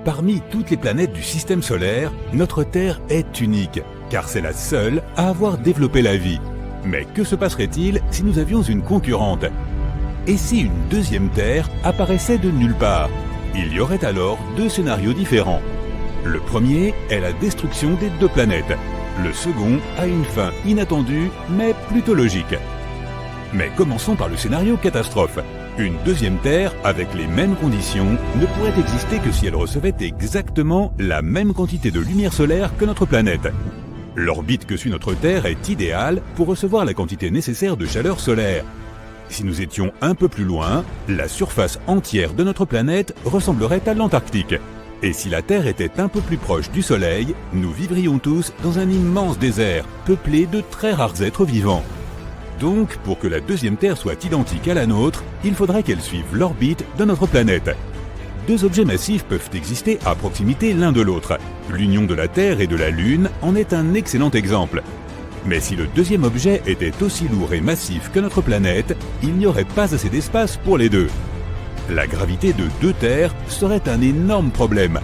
Parmi toutes les planètes du système solaire, notre Terre est unique, car c'est la seule à avoir développé la vie. Mais que se passerait-il si nous avions une concurrente? Et si une deuxième Terre apparaissait de nulle part? Il y aurait alors deux scénarios différents. Le premier est la destruction des deux planètes. Le second a une fin inattendue, mais plutôt logique. Mais commençons par le scénario catastrophe. Une deuxième Terre, avec les mêmes conditions, ne pourrait exister que si elle recevait exactement la même quantité de lumière solaire que notre planète. L'orbite que suit notre Terre est idéale pour recevoir la quantité nécessaire de chaleur solaire. Si nous étions un peu plus loin, la surface entière de notre planète ressemblerait à l'Antarctique. Et si la Terre était un peu plus proche du Soleil, nous vivrions tous dans un immense désert, peuplé de très rares êtres vivants. Donc, pour que la deuxième Terre soit identique à la nôtre, il faudrait qu'elle suive l'orbite de notre planète. Deux objets massifs peuvent exister à proximité l'un de l'autre. L'union de la Terre et de la Lune en est un excellent exemple. Mais si le deuxième objet était aussi lourd et massif que notre planète, il n'y aurait pas assez d'espace pour les deux. La gravité de deux Terres serait un énorme problème.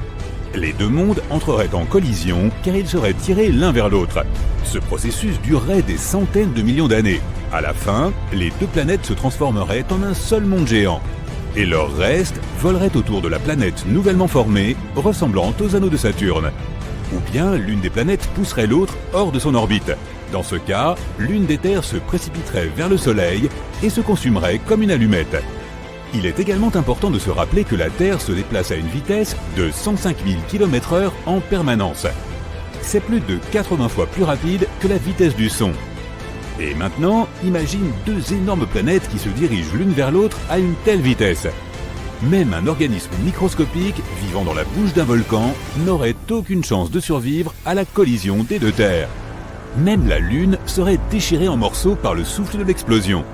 Les deux mondes entreraient en collision car ils seraient tirés l'un vers l'autre. Ce processus durerait des centaines de millions d'années. À la fin, les deux planètes se transformeraient en un seul monde géant. Et leur reste volerait autour de la planète nouvellement formée, ressemblant aux anneaux de Saturne. Ou bien l'une des planètes pousserait l'autre hors de son orbite. Dans ce cas, l'une des terres se précipiterait vers le Soleil et se consumerait comme une allumette. Il est également important de se rappeler que la Terre se déplace à une vitesse de 105 000 km/h en permanence. C'est plus de 80 fois plus rapide que la vitesse du son. Et maintenant, imagine deux énormes planètes qui se dirigent l'une vers l'autre à une telle vitesse. Même un organisme microscopique vivant dans la bouche d'un volcan n'aurait aucune chance de survivre à la collision des deux terres. Même la Lune serait déchirée en morceaux par le souffle de l'explosion.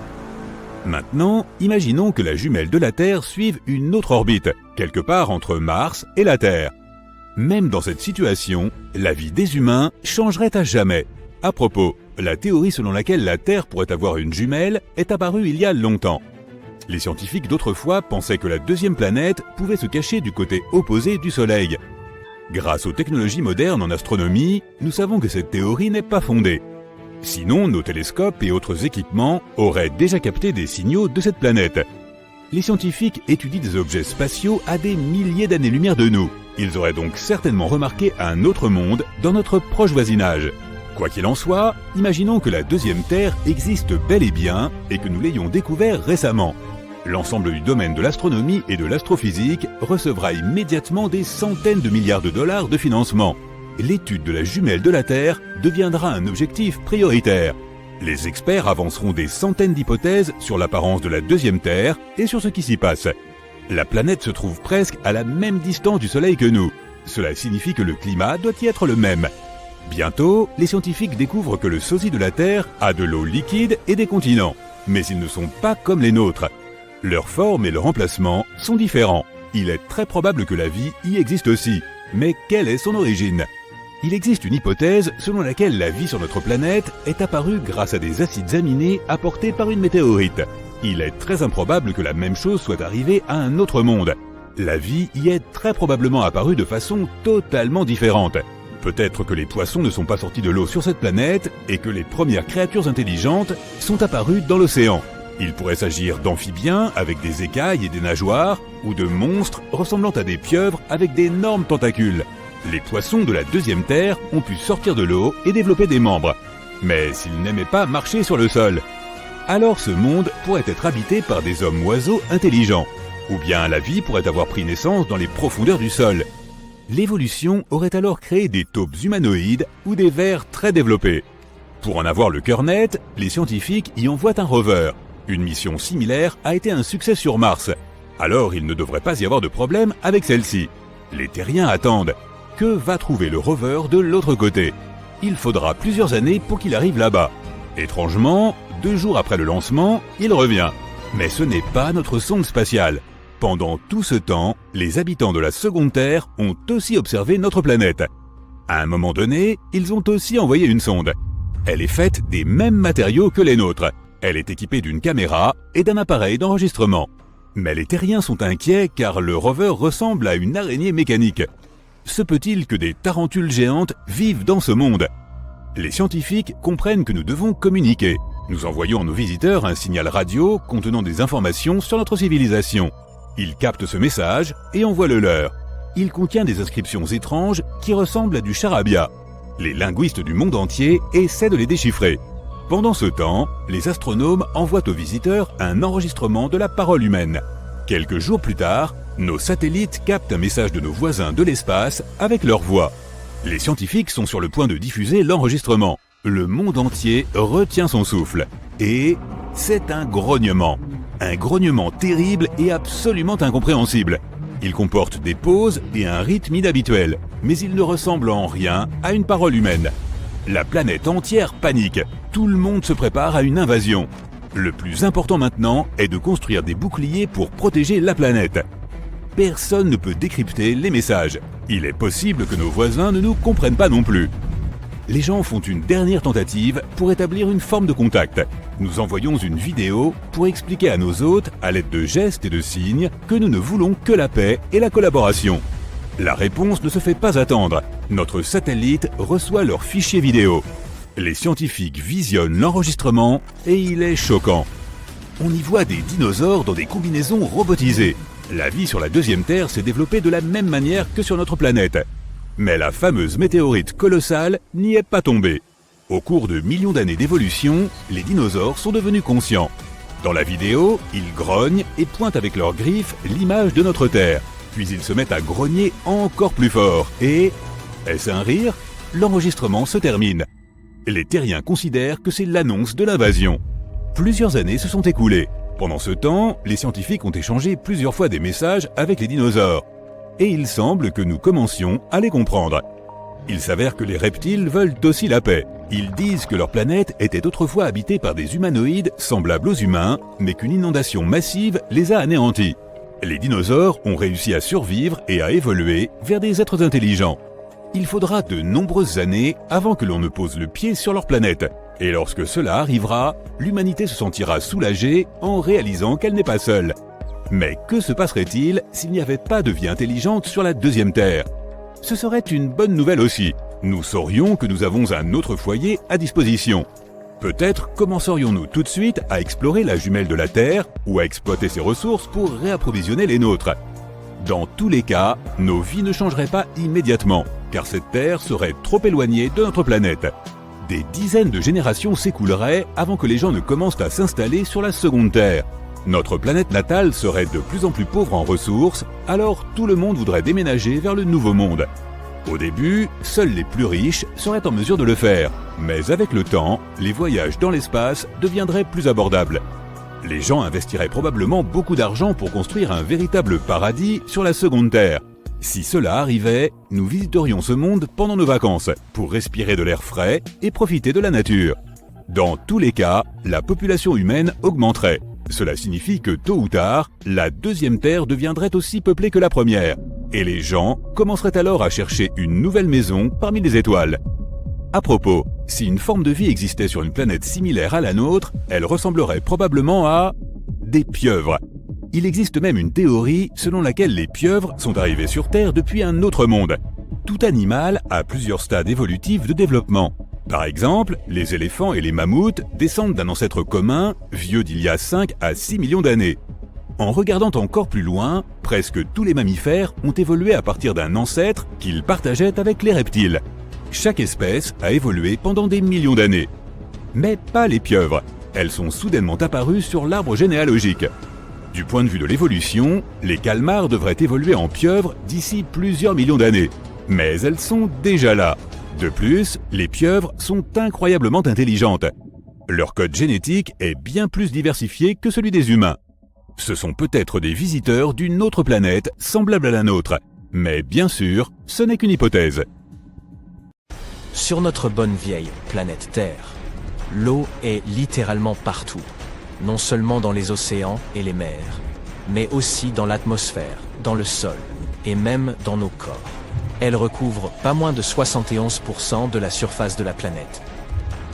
Maintenant, imaginons que la jumelle de la Terre suive une autre orbite, quelque part entre Mars et la Terre. Même dans cette situation, la vie des humains changerait à jamais. À propos, la théorie selon laquelle la Terre pourrait avoir une jumelle est apparue il y a longtemps. Les scientifiques d'autrefois pensaient que la deuxième planète pouvait se cacher du côté opposé du Soleil. Grâce aux technologies modernes en astronomie, nous savons que cette théorie n'est pas fondée. Sinon, nos télescopes et autres équipements auraient déjà capté des signaux de cette planète. Les scientifiques étudient des objets spatiaux à des milliers d'années-lumière de nous. Ils auraient donc certainement remarqué un autre monde dans notre proche voisinage. Quoi qu'il en soit, imaginons que la deuxième Terre existe bel et bien et que nous l'ayons découvert récemment. L'ensemble du domaine de l'astronomie et de l'astrophysique recevra immédiatement des centaines de milliards de dollars de financement. L'étude de la jumelle de la Terre deviendra un objectif prioritaire. Les experts avanceront des centaines d'hypothèses sur l'apparence de la deuxième Terre et sur ce qui s'y passe. La planète se trouve presque à la même distance du Soleil que nous. Cela signifie que le climat doit y être le même. Bientôt, les scientifiques découvrent que le sosie de la Terre a de l'eau liquide et des continents. Mais ils ne sont pas comme les nôtres. Leur forme et leur emplacement sont différents. Il est très probable que la vie y existe aussi. Mais quelle est son origine ? Il existe une hypothèse selon laquelle la vie sur notre planète est apparue grâce à des acides aminés apportés par une météorite. Il est très improbable que la même chose soit arrivée à un autre monde. La vie y est très probablement apparue de façon totalement différente. Peut-être que les poissons ne sont pas sortis de l'eau sur cette planète et que les premières créatures intelligentes sont apparues dans l'océan. Il pourrait s'agir d'amphibiens avec des écailles et des nageoires, ou de monstres ressemblant à des pieuvres avec d'énormes tentacules. Les poissons de la deuxième Terre ont pu sortir de l'eau et développer des membres. Mais s'ils n'aimaient pas marcher sur le sol, alors ce monde pourrait être habité par des hommes-oiseaux intelligents. Ou bien la vie pourrait avoir pris naissance dans les profondeurs du sol. L'évolution aurait alors créé des taupes humanoïdes ou des vers très développés. Pour en avoir le cœur net, les scientifiques y envoient un rover. Une mission similaire a été un succès sur Mars. Alors il ne devrait pas y avoir de problème avec celle-ci. Les terriens attendent. Que va trouver le rover de l'autre côté ? Il faudra plusieurs années pour qu'il arrive là-bas. Étrangement, 2 jours après le lancement, il revient. Mais ce n'est pas notre sonde spatiale. Pendant tout ce temps, les habitants de la seconde Terre ont aussi observé notre planète. À un moment donné, ils ont aussi envoyé une sonde. Elle est faite des mêmes matériaux que les nôtres. Elle est équipée d'une caméra et d'un appareil d'enregistrement. Mais les terriens sont inquiets car le rover ressemble à une araignée mécanique. Se peut-il que des tarentules géantes vivent dans ce monde? Les scientifiques comprennent que nous devons communiquer. Nous envoyons à nos visiteurs un signal radio contenant des informations sur notre civilisation. Ils captent ce message et envoient le leur. Il contient des inscriptions étranges qui ressemblent à du charabia. Les linguistes du monde entier essaient de les déchiffrer. Pendant ce temps, les astronomes envoient aux visiteurs un enregistrement de la parole humaine. Quelques jours plus tard, nos satellites captent un message de nos voisins de l'espace avec leur voix. Les scientifiques sont sur le point de diffuser l'enregistrement. Le monde entier retient son souffle. Et c'est un grognement. Un grognement terrible et absolument incompréhensible. Il comporte des pauses et un rythme inhabituel, mais il ne ressemble en rien à une parole humaine. La planète entière panique. Tout le monde se prépare à une invasion. Le plus important maintenant est de construire des boucliers pour protéger la planète. Personne ne peut décrypter les messages. Il est possible que nos voisins ne nous comprennent pas non plus. Les gens font une dernière tentative pour établir une forme de contact. Nous envoyons une vidéo pour expliquer à nos hôtes, à l'aide de gestes et de signes, que nous ne voulons que la paix et la collaboration. La réponse ne se fait pas attendre. Notre satellite reçoit leur fichier vidéo. Les scientifiques visionnent l'enregistrement et il est choquant. On y voit des dinosaures dans des combinaisons robotisées. La vie sur la deuxième Terre s'est développée de la même manière que sur notre planète. Mais la fameuse météorite colossale n'y est pas tombée. Au cours de millions d'années d'évolution, les dinosaures sont devenus conscients. Dans la vidéo, ils grognent et pointent avec leurs griffes l'image de notre Terre. Puis ils se mettent à grogner encore plus fort. Et, est-ce un rire? L'enregistrement se termine. Les terriens considèrent que c'est l'annonce de l'invasion. Plusieurs années se sont écoulées. Pendant ce temps, les scientifiques ont échangé plusieurs fois des messages avec les dinosaures. Et il semble que nous commencions à les comprendre. Il s'avère que les reptiles veulent aussi la paix. Ils disent que leur planète était autrefois habitée par des humanoïdes semblables aux humains, mais qu'une inondation massive les a anéantis. Les dinosaures ont réussi à survivre et à évoluer vers des êtres intelligents. Il faudra de nombreuses années avant que l'on ne pose le pied sur leur planète. Et lorsque cela arrivera, l'humanité se sentira soulagée en réalisant qu'elle n'est pas seule. Mais que se passerait-il s'il n'y avait pas de vie intelligente sur la deuxième Terre? Ce serait une bonne nouvelle aussi. Nous saurions que nous avons un autre foyer à disposition. Peut-être commencerions-nous tout de suite à explorer la jumelle de la Terre ou à exploiter ses ressources pour réapprovisionner les nôtres. Dans tous les cas, nos vies ne changeraient pas immédiatement, car cette Terre serait trop éloignée de notre planète. Des dizaines de générations s'écouleraient avant que les gens ne commencent à s'installer sur la seconde Terre. Notre planète natale serait de plus en plus pauvre en ressources, alors tout le monde voudrait déménager vers le nouveau monde. Au début, seuls les plus riches seraient en mesure de le faire, mais avec le temps, les voyages dans l'espace deviendraient plus abordables. Les gens investiraient probablement beaucoup d'argent pour construire un véritable paradis sur la seconde Terre. Si cela arrivait, nous visiterions ce monde pendant nos vacances, pour respirer de l'air frais et profiter de la nature. Dans tous les cas, la population humaine augmenterait. Cela signifie que tôt ou tard, la deuxième Terre deviendrait aussi peuplée que la première. Et les gens commenceraient alors à chercher une nouvelle maison parmi les étoiles. À propos, si une forme de vie existait sur une planète similaire à la nôtre, elle ressemblerait probablement à des pieuvres. Il existe même une théorie selon laquelle les pieuvres sont arrivées sur Terre depuis un autre monde. Tout animal a plusieurs stades évolutifs de développement. Par exemple, les éléphants et les mammouths descendent d'un ancêtre commun, vieux d'il y a 5 à 6 millions d'années. En regardant encore plus loin, presque tous les mammifères ont évolué à partir d'un ancêtre qu'ils partageaient avec les reptiles. Chaque espèce a évolué pendant des millions d'années. Mais pas les pieuvres. Elles sont soudainement apparues sur l'arbre généalogique. Du point de vue de l'évolution, les calmars devraient évoluer en pieuvres d'ici plusieurs millions d'années. Mais elles sont déjà là. De plus, les pieuvres sont incroyablement intelligentes. Leur code génétique est bien plus diversifié que celui des humains. Ce sont peut-être des visiteurs d'une autre planète semblable à la nôtre. Mais bien sûr, ce n'est qu'une hypothèse. Sur notre bonne vieille planète Terre, l'eau est littéralement partout. Non seulement dans les océans et les mers, mais aussi dans l'atmosphère, dans le sol, et même dans nos corps. Elle recouvre pas moins de 71% de la surface de la planète.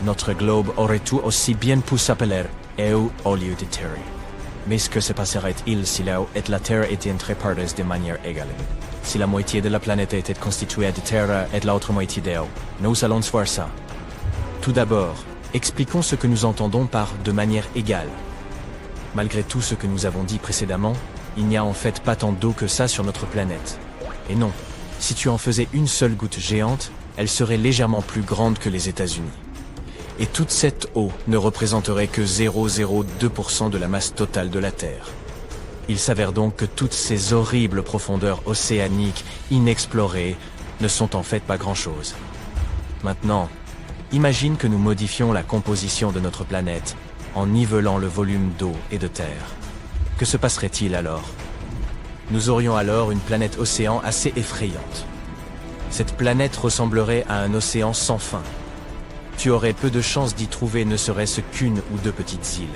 Notre globe aurait tout aussi bien pu s'appeler Eu Olio de Terre. Mais ce que se passerait-il si là et la Terre étaient interprétées de manière égale? Si la moitié de la planète était constituée de terre et l'autre moitié d'eau, nous allons voir ça. Tout d'abord, expliquons ce que nous entendons par « de manière égale ». Malgré tout ce que nous avons dit précédemment, il n'y a en fait pas tant d'eau que ça sur notre planète. Et non, si tu en faisais une seule goutte géante, elle serait légèrement plus grande que les États-Unis. Et toute cette eau ne représenterait que 0,02% de la masse totale de la Terre. Il s'avère donc que toutes ces horribles profondeurs océaniques inexplorées ne sont en fait pas grand-chose. Maintenant, imagine que nous modifions la composition de notre planète en nivelant le volume d'eau et de terre. Que se passerait-il alors? Nous aurions alors une planète océan assez effrayante. Cette planète ressemblerait à un océan sans fin. Tu aurais peu de chances d'y trouver ne serait-ce qu'une ou deux petites îles.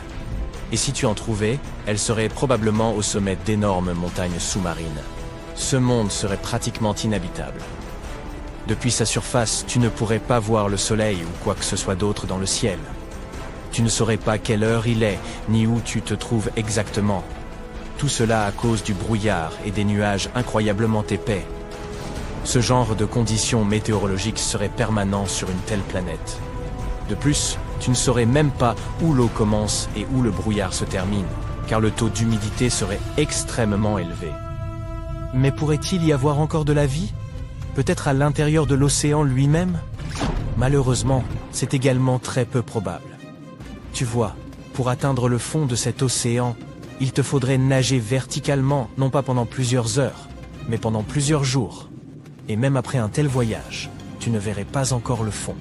Et si tu en trouvais, elles seraient probablement au sommet d'énormes montagnes sous-marines. Ce monde serait pratiquement inhabitable. Depuis sa surface, tu ne pourrais pas voir le soleil ou quoi que ce soit d'autre dans le ciel. Tu ne saurais pas quelle heure il est, ni où tu te trouves exactement. Tout cela à cause du brouillard et des nuages incroyablement épais. Ce genre de conditions météorologiques serait permanent sur une telle planète. De plus, tu ne saurais même pas où l'eau commence et où le brouillard se termine, car le taux d'humidité serait extrêmement élevé. Mais pourrait-il y avoir encore de la vie? Peut-être à l'intérieur de l'océan lui-même? Malheureusement, c'est également très peu probable. Tu vois, pour atteindre le fond de cet océan, il te faudrait nager verticalement, non pas pendant plusieurs heures, mais pendant plusieurs jours. Et même après un tel voyage, tu ne verrais pas encore le fond.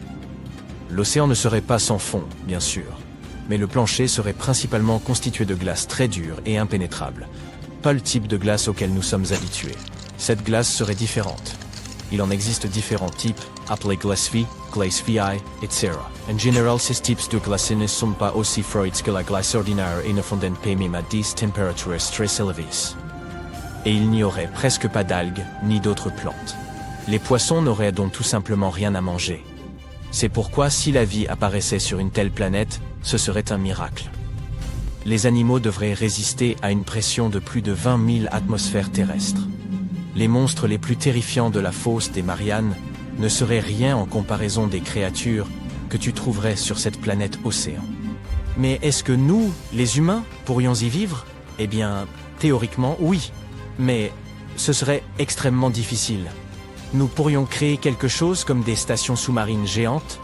L'océan ne serait pas sans fond, bien sûr, mais le plancher serait principalement constitué de glace très dure et impénétrable. Pas le type de glace auquel nous sommes habitués. Cette glace serait différente. Il en existe différents types, appelés glace vie, glace VI, etc. En général, ces types de glace ne sont pas aussi froides que la glace ordinaire et ne fondent pas même à des températures très élevées. Et il n'y aurait presque pas d'algues, ni d'autres plantes. Les poissons n'auraient donc tout simplement rien à manger. C'est pourquoi si la vie apparaissait sur une telle planète, ce serait un miracle. Les animaux devraient résister à une pression de plus de 20 000 atmosphères terrestres. Les monstres les plus terrifiants de la fosse des Mariannes ne seraient rien en comparaison des créatures que tu trouverais sur cette planète océan. Mais est-ce que nous, les humains, pourrions y vivre? Eh bien, théoriquement, oui. Mais ce serait extrêmement difficile. Nous pourrions créer quelque chose comme des stations sous-marines géantes,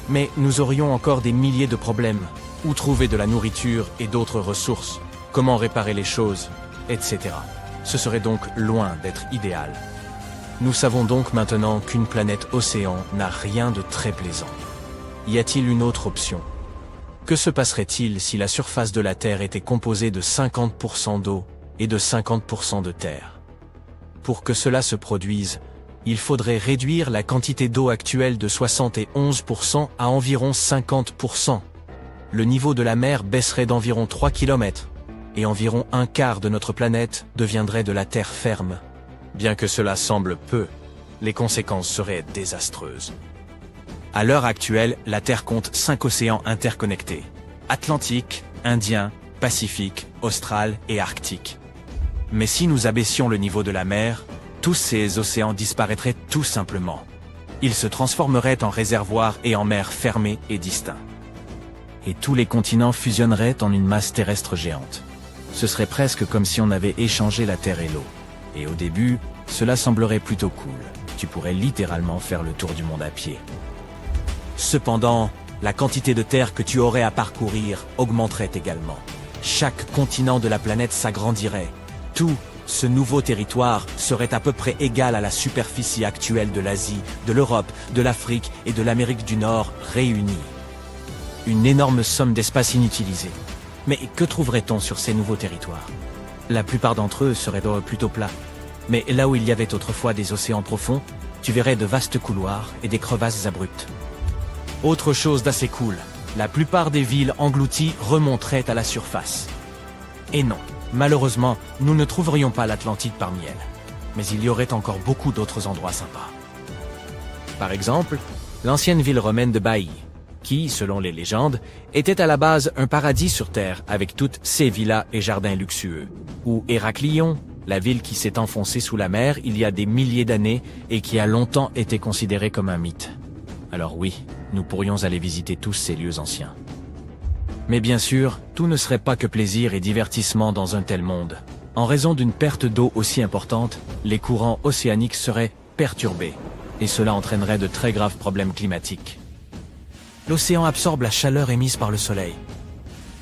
mais nous aurions encore des milliers de problèmes. Où trouver de la nourriture et d'autres ressources? Comment réparer les choses? Etc. Ce serait donc loin d'être idéal. Nous savons donc maintenant qu'une planète océan n'a rien de très plaisant. Y a-t-il une autre option? Que se passerait-il si la surface de la Terre était composée de 50% d'eau et de 50% de terre? Pour que cela se produise, il faudrait réduire la quantité d'eau actuelle de 71% à environ 50%. Le niveau de la mer baisserait d'environ 3 km, et environ un quart de notre planète deviendrait de la terre ferme. Bien que cela semble peu, les conséquences seraient désastreuses. À l'heure actuelle, la Terre compte 5 océans interconnectés: Atlantique, Indien, Pacifique, Austral et Arctique. Mais si nous abaissions le niveau de la mer, tous ces océans disparaîtraient tout simplement. Ils se transformeraient en réservoirs et en mers fermées et distincts. Et tous les continents fusionneraient en une masse terrestre géante. Ce serait presque comme si on avait échangé la terre et l'eau. Et au début, cela semblerait plutôt cool. Tu pourrais littéralement faire le tour du monde à pied. Cependant, la quantité de terre que tu aurais à parcourir augmenterait également. Chaque continent de la planète s'agrandirait. Tout ce nouveau territoire serait à peu près égal à la superficie actuelle de l'Asie, de l'Europe, de l'Afrique et de l'Amérique du Nord réunies. Une énorme somme d'espace inutilisé. Mais que trouverait-on sur ces nouveaux territoires? La plupart d'entre eux seraient plutôt plats. Mais là où il y avait autrefois des océans profonds, tu verrais de vastes couloirs et des crevasses abruptes. Autre chose d'assez cool, la plupart des villes englouties remonteraient à la surface. Et non, malheureusement, nous ne trouverions pas l'Atlantide parmi elles. Mais il y aurait encore beaucoup d'autres endroits sympas. Par exemple, l'ancienne ville romaine de Baïe. qui, selon les légendes, était à la base un paradis sur Terre avec toutes ses villas et jardins luxueux. Ou Héraclion, la ville qui s'est enfoncée sous la mer il y a des milliers d'années et qui a longtemps été considérée comme un mythe. Alors oui, nous pourrions aller visiter tous ces lieux anciens. Mais bien sûr, tout ne serait pas que plaisir et divertissement dans un tel monde. En raison d'une perte d'eau aussi importante, les courants océaniques seraient perturbés, et cela entraînerait de très graves problèmes climatiques. L'océan absorbe la chaleur émise par le soleil.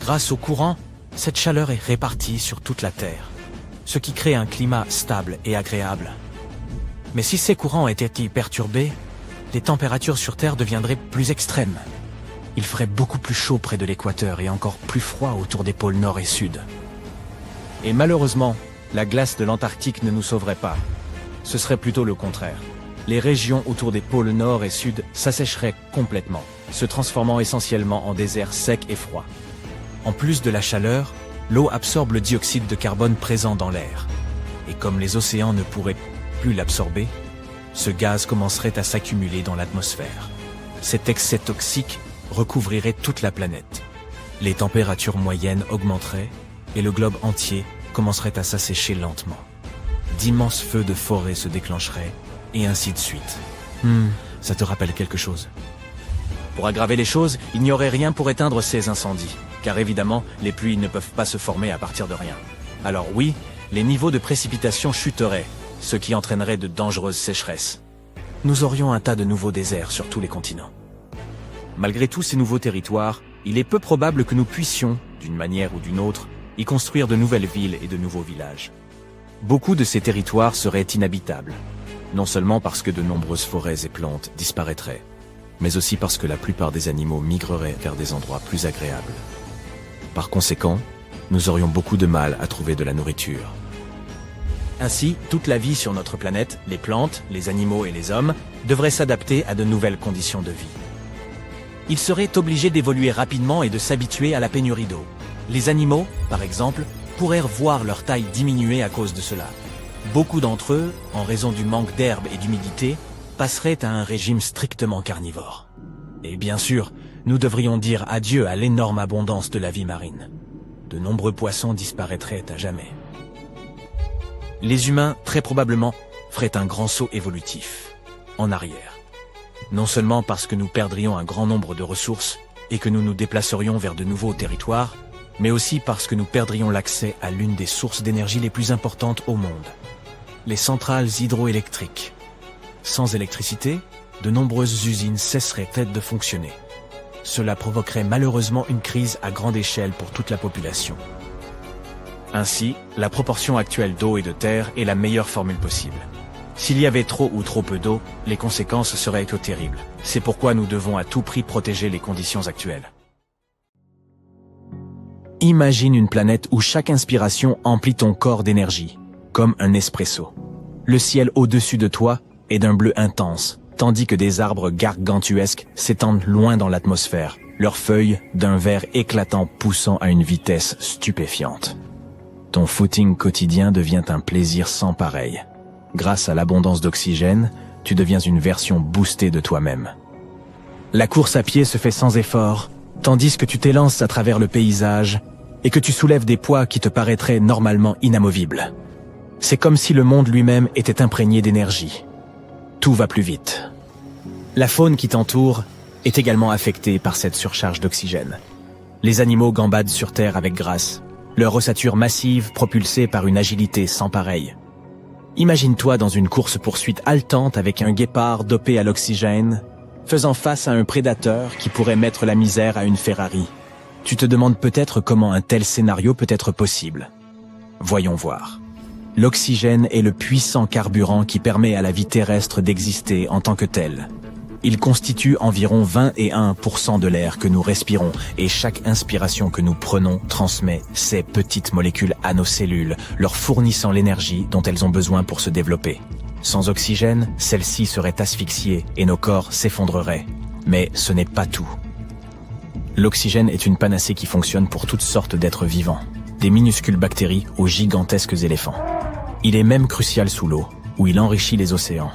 Grâce au courant, cette chaleur est répartie sur toute la Terre, ce qui crée un climat stable et agréable. Mais si ces courants étaient perturbés, les températures sur Terre deviendraient plus extrêmes. Il ferait beaucoup plus chaud près de l'équateur et encore plus froid autour des pôles nord et sud. Et malheureusement, la glace de l'Antarctique ne nous sauverait pas. Ce serait plutôt le contraire. Les régions autour des pôles nord et sud s'assécheraient complètement, se transformant essentiellement en déserts secs et froids. En plus de la chaleur, l'eau absorbe le dioxyde de carbone présent dans l'air. Et comme les océans ne pourraient plus l'absorber, ce gaz commencerait à s'accumuler dans l'atmosphère. Cet excès toxique recouvrirait toute la planète. Les températures moyennes augmenteraient et le globe entier commencerait à s'assécher lentement. D'immenses feux de forêt se déclencheraient et ainsi de suite. Ça te rappelle quelque chose? Pour aggraver les choses, il n'y aurait rien pour éteindre ces incendies, car évidemment, les pluies ne peuvent pas se former à partir de rien. Alors oui, les niveaux de précipitation chuteraient, ce qui entraînerait de dangereuses sécheresses. Nous aurions un tas de nouveaux déserts sur tous les continents. Malgré tous ces nouveaux territoires, il est peu probable que nous puissions, d'une manière ou d'une autre, y construire de nouvelles villes et de nouveaux villages. Beaucoup de ces territoires seraient inhabitables, non seulement parce que de nombreuses forêts et plantes disparaîtraient, mais aussi parce que la plupart des animaux migreraient vers des endroits plus agréables. Par conséquent, nous aurions beaucoup de mal à trouver de la nourriture. Ainsi, toute la vie sur notre planète, les plantes, les animaux et les hommes, devrait s'adapter à de nouvelles conditions de vie. Ils seraient obligés d'évoluer rapidement et de s'habituer à la pénurie d'eau. Les animaux, par exemple, pourraient voir leur taille diminuer à cause de cela. Beaucoup d'entre eux, en raison du manque d'herbe et d'humidité, passeraient à un régime strictement carnivore. Et bien sûr, nous devrions dire adieu à l'énorme abondance de la vie marine. De nombreux poissons disparaîtraient à jamais. Les humains, très probablement, feraient un grand saut évolutif, en arrière. Non seulement parce que nous perdrions un grand nombre de ressources et que nous nous déplacerions vers de nouveaux territoires, mais aussi parce que nous perdrions l'accès à l'une des sources d'énergie les plus importantes au monde, les centrales hydroélectriques. Sans électricité, de nombreuses usines cesseraient de fonctionner. Cela provoquerait malheureusement une crise à grande échelle pour toute la population. Ainsi, la proportion actuelle d'eau et de terre est la meilleure formule possible. S'il y avait trop ou trop peu d'eau, les conséquences seraient terribles. C'est pourquoi nous devons à tout prix protéger les conditions actuelles. Imagine une planète où chaque inspiration emplit ton corps d'énergie, comme un espresso. Le ciel au-dessus de toi est d'un bleu intense, tandis que des arbres gargantuesques s'étendent loin dans l'atmosphère, leurs feuilles d'un vert éclatant poussant à une vitesse stupéfiante. Ton footing quotidien devient un plaisir sans pareil. Grâce à l'abondance d'oxygène, tu deviens une version boostée de toi-même. La course à pied se fait sans effort, tandis que tu t'élances à travers le paysage et que tu soulèves des poids qui te paraîtraient normalement inamovibles. C'est comme si le monde lui-même était imprégné d'énergie. Tout va plus vite. La faune qui t'entoure est également affectée par cette surcharge d'oxygène. Les animaux gambadent sur Terre avec grâce, leur ossature massive propulsée par une agilité sans pareille. Imagine-toi dans une course-poursuite haletante avec un guépard dopé à l'oxygène, faisant face à un prédateur qui pourrait mettre la misère à une Ferrari. Tu te demandes peut-être comment un tel scénario peut être possible. Voyons voir. L'oxygène est le puissant carburant qui permet à la vie terrestre d'exister en tant que telle. Il constitue environ 21% de l'air que nous respirons et chaque inspiration que nous prenons transmet ces petites molécules à nos cellules, leur fournissant l'énergie dont elles ont besoin pour se développer. Sans oxygène, celles-ci seraient asphyxiées et nos corps s'effondreraient. Mais ce n'est pas tout. L'oxygène est une panacée qui fonctionne pour toutes sortes d'êtres vivants, des minuscules bactéries aux gigantesques éléphants. Il est même crucial sous l'eau, où il enrichit les océans.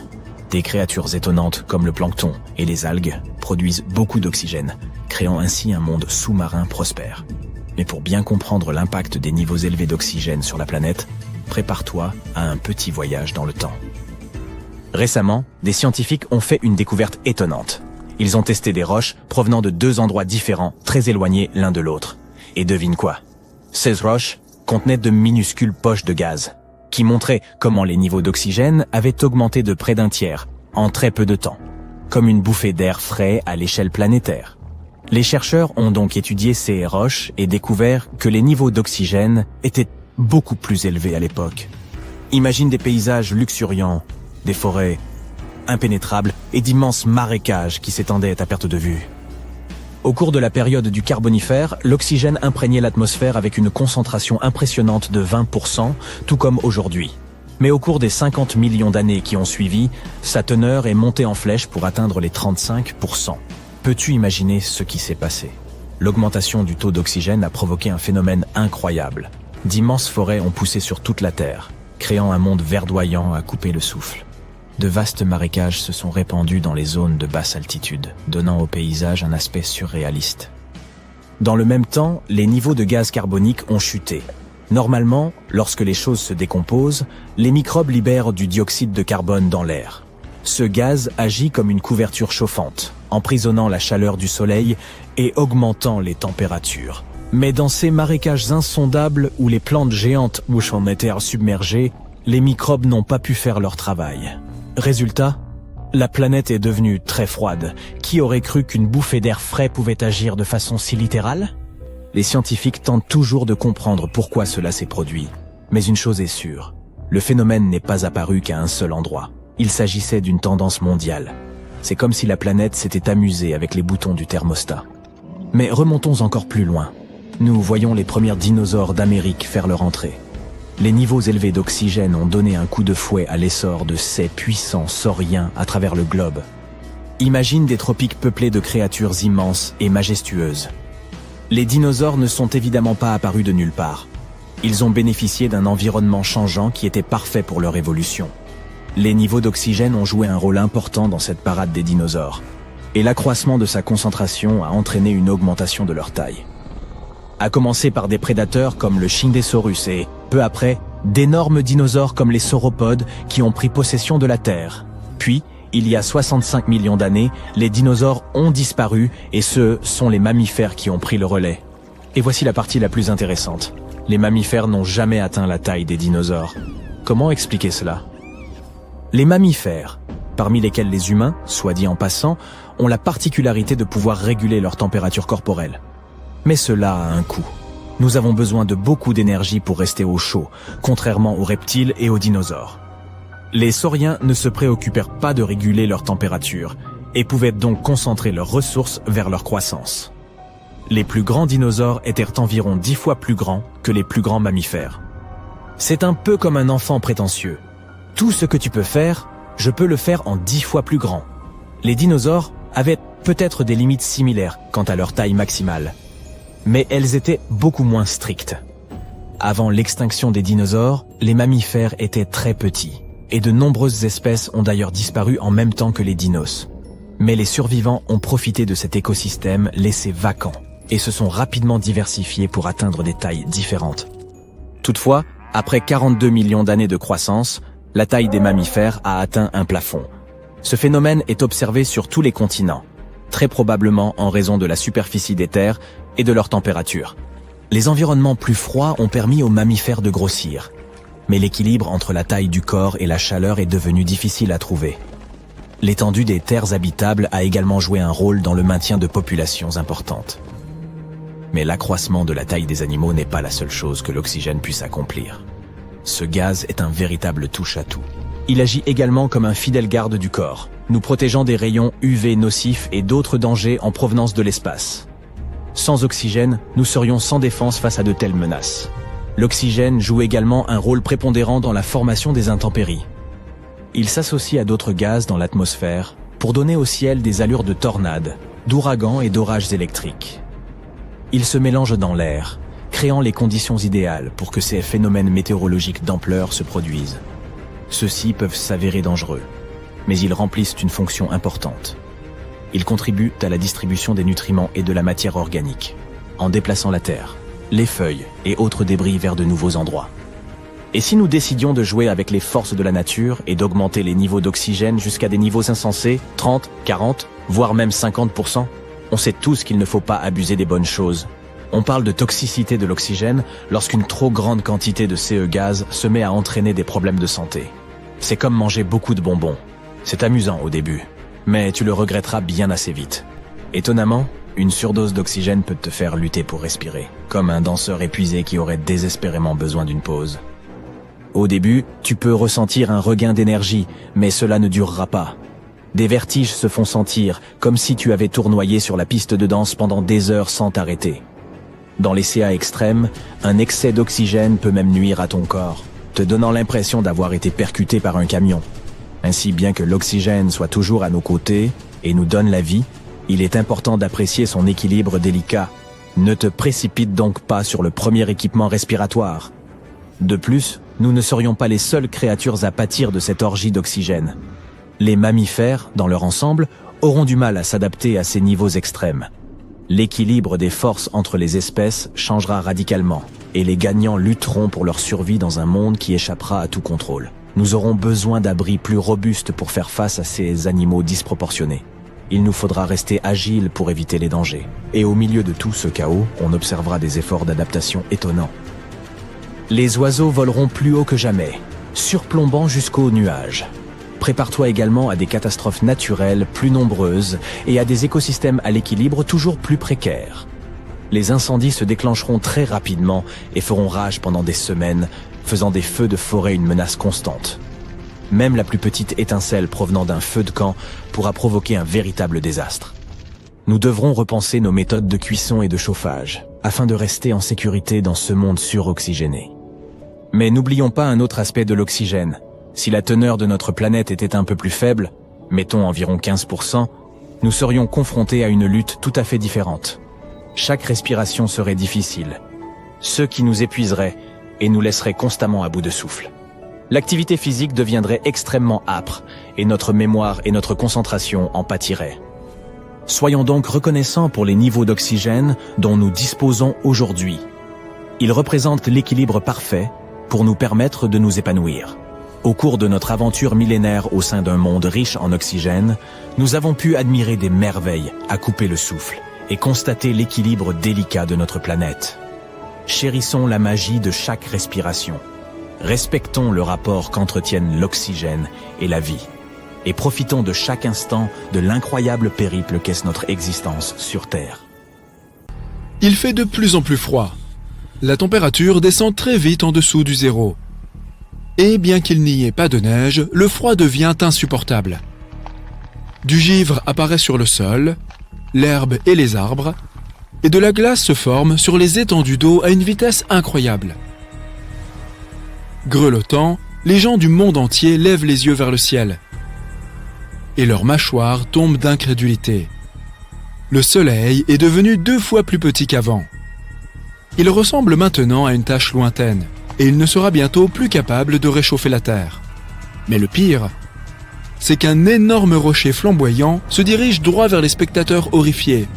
Des créatures étonnantes comme le plancton et les algues produisent beaucoup d'oxygène, créant ainsi un monde sous-marin prospère. Mais pour bien comprendre l'impact des niveaux élevés d'oxygène sur la planète, prépare-toi à un petit voyage dans le temps. Récemment, des scientifiques ont fait une découverte étonnante. Ils ont testé des roches provenant de 2 endroits différents, très éloignés l'un de l'autre. Et devine quoi? Ces roches contenaient de minuscules poches de gaz, qui montraient comment les niveaux d'oxygène avaient augmenté de près d'un tiers, en très peu de temps, comme une bouffée d'air frais à l'échelle planétaire. Les chercheurs ont donc étudié ces roches et découvert que les niveaux d'oxygène étaient beaucoup plus élevés à l'époque. Imagine des paysages luxuriants, des forêts impénétrables et d'immenses marécages qui s'étendaient à perte de vue. Au cours de la période du Carbonifère, l'oxygène imprégnait l'atmosphère avec une concentration impressionnante de 20%, tout comme aujourd'hui. Mais au cours des 50 millions d'années qui ont suivi, sa teneur est montée en flèche pour atteindre les 35%. Peux-tu imaginer ce qui s'est passé? L'augmentation du taux d'oxygène a provoqué un phénomène incroyable. D'immenses forêts ont poussé sur toute la Terre, créant un monde verdoyant à couper le souffle. De vastes marécages se sont répandus dans les zones de basse altitude, donnant au paysage un aspect surréaliste. Dans le même temps, les niveaux de gaz carbonique ont chuté. Normalement, lorsque les choses se décomposent, les microbes libèrent du dioxyde de carbone dans l'air. Ce gaz agit comme une couverture chauffante, emprisonnant la chaleur du soleil et augmentant les températures. Mais dans ces marécages insondables où les plantes géantes mouchent en terre submergée, les microbes n'ont pas pu faire leur travail. Résultat, la planète est devenue très froide. Qui aurait cru qu'une bouffée d'air frais pouvait agir de façon si littérale? Les scientifiques tentent toujours de comprendre pourquoi cela s'est produit. Mais une chose est sûre, le phénomène n'est pas apparu qu'à un seul endroit. Il s'agissait d'une tendance mondiale. C'est comme si la planète s'était amusée avec les boutons du thermostat. Mais remontons encore plus loin. Nous voyons les premiers dinosaures d'Amérique faire leur entrée. Les niveaux élevés d'oxygène ont donné un coup de fouet à l'essor de ces puissants sauriens à travers le globe. Imagine des tropiques peuplés de créatures immenses et majestueuses. Les dinosaures ne sont évidemment pas apparus de nulle part. Ils ont bénéficié d'un environnement changeant qui était parfait pour leur évolution. Les niveaux d'oxygène ont joué un rôle important dans cette parade des dinosaures. Et l'accroissement de sa concentration a entraîné une augmentation de leur taille. À commencer par des prédateurs comme le Shindesaurus et, peu après, d'énormes dinosaures comme les sauropodes qui ont pris possession de la Terre. Puis, il y a 65 millions d'années, les dinosaures ont disparu et ce sont les mammifères qui ont pris le relais. Et voici la partie la plus intéressante. Les mammifères n'ont jamais atteint la taille des dinosaures. Comment expliquer cela? Les mammifères, parmi lesquels les humains, soit dit en passant, ont la particularité de pouvoir réguler leur température corporelle. Mais cela a un coût. Nous avons besoin de beaucoup d'énergie pour rester au chaud, contrairement aux reptiles et aux dinosaures. Les sauriens ne se préoccupèrent pas de réguler leur température et pouvaient donc concentrer leurs ressources vers leur croissance. Les plus grands dinosaures étaient environ 10 fois plus grands que les plus grands mammifères. C'est un peu comme un enfant prétentieux. Tout ce que tu peux faire, je peux le faire en 10 fois plus grand. Les dinosaures avaient peut-être des limites similaires quant à leur taille maximale. Mais elles étaient beaucoup moins strictes. Avant l'extinction des dinosaures, les mammifères étaient très petits, et de nombreuses espèces ont d'ailleurs disparu en même temps que les dinos. Mais les survivants ont profité de cet écosystème laissé vacant, et se sont rapidement diversifiés pour atteindre des tailles différentes. Toutefois, après 42 millions d'années de croissance, la taille des mammifères a atteint un plafond. Ce phénomène est observé sur tous les continents, très probablement en raison de la superficie des terres et de leur température. Les environnements plus froids ont permis aux mammifères de grossir, mais l'équilibre entre la taille du corps et la chaleur est devenu difficile à trouver. L'étendue des terres habitables a également joué un rôle dans le maintien de populations importantes. Mais l'accroissement de la taille des animaux n'est pas la seule chose que l'oxygène puisse accomplir. Ce gaz est un véritable touche-à-tout. Il agit également comme un fidèle garde du corps, nous protégeant des rayons UV nocifs et d'autres dangers en provenance de l'espace. Sans oxygène, nous serions sans défense face à de telles menaces. L'oxygène joue également un rôle prépondérant dans la formation des intempéries. Il s'associe à d'autres gaz dans l'atmosphère pour donner au ciel des allures de tornades, d'ouragans et d'orages électriques. Il se mélange dans l'air, créant les conditions idéales pour que ces phénomènes météorologiques d'ampleur se produisent. Ceux-ci peuvent s'avérer dangereux. mais ils remplissent une fonction importante. Ils contribuent à la distribution des nutriments et de la matière organique, en déplaçant la terre, les feuilles et autres débris vers de nouveaux endroits. Et si nous décidions de jouer avec les forces de la nature et d'augmenter les niveaux d'oxygène jusqu'à des niveaux insensés, 30, 40, voire même 50%, on sait tous qu'il ne faut pas abuser des bonnes choses. On parle de toxicité de l'oxygène lorsqu'une trop grande quantité de CE gaz se met à entraîner des problèmes de santé. C'est comme manger beaucoup de bonbons. C'est amusant au début, mais tu le regretteras bien assez vite. Étonnamment, une surdose d'oxygène peut te faire lutter pour respirer, comme un danseur épuisé qui aurait désespérément besoin d'une pause. Au début, tu peux ressentir un regain d'énergie, mais cela ne durera pas. Des vertiges se font sentir, comme si tu avais tournoyé sur la piste de danse pendant des heures sans t'arrêter. Dans les CA extrêmes, un excès d'oxygène peut même nuire à ton corps, te donnant l'impression d'avoir été percuté par un camion. Ainsi, bien que l'oxygène soit toujours à nos côtés et nous donne la vie, il est important d'apprécier son équilibre délicat. Ne te précipite donc pas sur le premier équipement respiratoire. De plus, nous ne serions pas les seules créatures à pâtir de cette orgie d'oxygène. Les mammifères, dans leur ensemble, auront du mal à s'adapter à ces niveaux extrêmes. L'équilibre des forces entre les espèces changera radicalement, et les gagnants lutteront pour leur survie dans un monde qui échappera à tout contrôle. Nous aurons besoin d'abris plus robustes pour faire face à ces animaux disproportionnés. Il nous faudra rester agiles pour éviter les dangers. Et au milieu de tout ce chaos, on observera des efforts d'adaptation étonnants. Les oiseaux voleront plus haut que jamais, surplombant jusqu'aux nuages. Prépare-toi également à des catastrophes naturelles plus nombreuses et à des écosystèmes à l'équilibre toujours plus précaires. Les incendies se déclencheront très rapidement et feront rage pendant des semaines, faisant des feux de forêt une menace constante. Même la plus petite étincelle provenant d'un feu de camp pourra provoquer un véritable désastre. Nous devrons repenser nos méthodes de cuisson et de chauffage, afin de rester en sécurité dans ce monde suroxygéné. Mais n'oublions pas un autre aspect de l'oxygène. Si la teneur de notre planète était un peu plus faible, mettons environ 15%, nous serions confrontés à une lutte tout à fait différente. Chaque respiration serait difficile, ce qui nous épuiserait et nous laisserait constamment à bout de souffle. L'activité physique deviendrait extrêmement âpre et notre mémoire et notre concentration en pâtiraient. Soyons donc reconnaissants pour les niveaux d'oxygène dont nous disposons aujourd'hui. Ils représentent l'équilibre parfait pour nous permettre de nous épanouir. Au cours de notre aventure millénaire au sein d'un monde riche en oxygène, nous avons pu admirer des merveilles à couper le souffle et constater l'équilibre délicat de notre planète. Chérissons la magie de chaque respiration. Respectons le rapport qu'entretiennent l'oxygène et la vie. Et profitons de chaque instant de l'incroyable périple qu'est notre existence sur Terre. Il fait de plus en plus froid. La température descend très vite en dessous du zéro. Et bien qu'il n'y ait pas de neige, le froid devient insupportable. Du givre apparaît sur le sol, l'herbe et les arbres, et de la glace se forme sur les étendues d'eau à une vitesse incroyable. Grelottants, les gens du monde entier lèvent les yeux vers le ciel. Et leurs mâchoires tombent d'incrédulité. Le soleil est devenu 2 fois plus petit qu'avant. Il ressemble maintenant à une tache lointaine, et il ne sera bientôt plus capable de réchauffer la Terre. Mais le pire, c'est qu'un énorme rocher flamboyant se dirige droit vers les spectateurs horrifiés,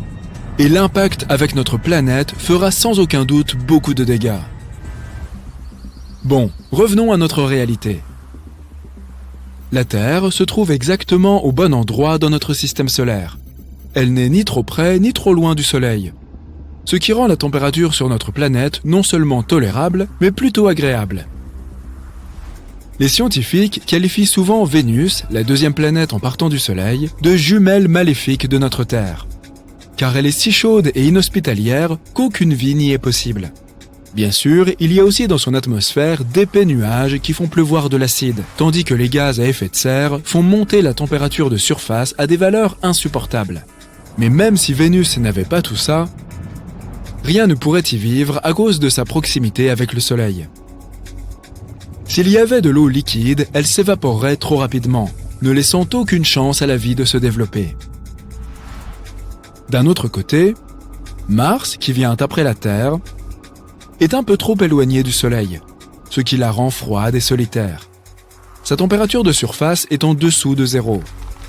et l'impact avec notre planète fera sans aucun doute beaucoup de dégâts. Bon, revenons à notre réalité. La Terre se trouve exactement au bon endroit dans notre système solaire. Elle n'est ni trop près ni trop loin du Soleil, ce qui rend la température sur notre planète non seulement tolérable, mais plutôt agréable. Les scientifiques qualifient souvent Vénus, la 2e planète en partant du Soleil, de jumelle maléfique de notre Terre, car elle est si chaude et inhospitalière qu'aucune vie n'y est possible. Bien sûr, il y a aussi dans son atmosphère d'épais nuages qui font pleuvoir de l'acide, tandis que les gaz à effet de serre font monter la température de surface à des valeurs insupportables. Mais même si Vénus n'avait pas tout ça, rien ne pourrait y vivre à cause de sa proximité avec le Soleil. S'il y avait de l'eau liquide, elle s'évaporerait trop rapidement, ne laissant aucune chance à la vie de se développer. D'un autre côté, Mars, qui vient après la Terre, est un peu trop éloigné du Soleil, ce qui la rend froide et solitaire. Sa température de surface est en dessous de zéro.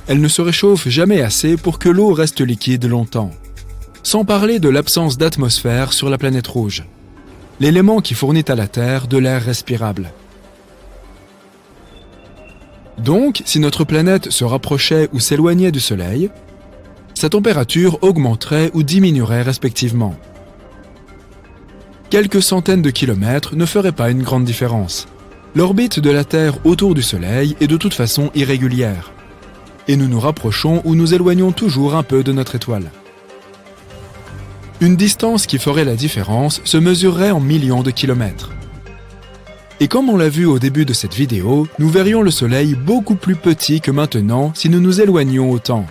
Elle ne se réchauffe jamais assez pour que l'eau reste liquide longtemps. Sans parler de l'absence d'atmosphère sur la planète rouge, l'élément qui fournit à la Terre de l'air respirable. Donc, si notre planète se rapprochait ou s'éloignait du Soleil, sa température augmenterait ou diminuerait respectivement. Quelques centaines de kilomètres ne feraient pas une grande différence. L'orbite de la Terre autour du Soleil est de toute façon irrégulière, et nous nous rapprochons ou nous éloignons toujours un peu de notre étoile. Une distance qui ferait la différence se mesurerait en millions de kilomètres. Et comme on l'a vu au début de cette vidéo, nous verrions le Soleil beaucoup plus petit que maintenant si nous nous éloignions autant.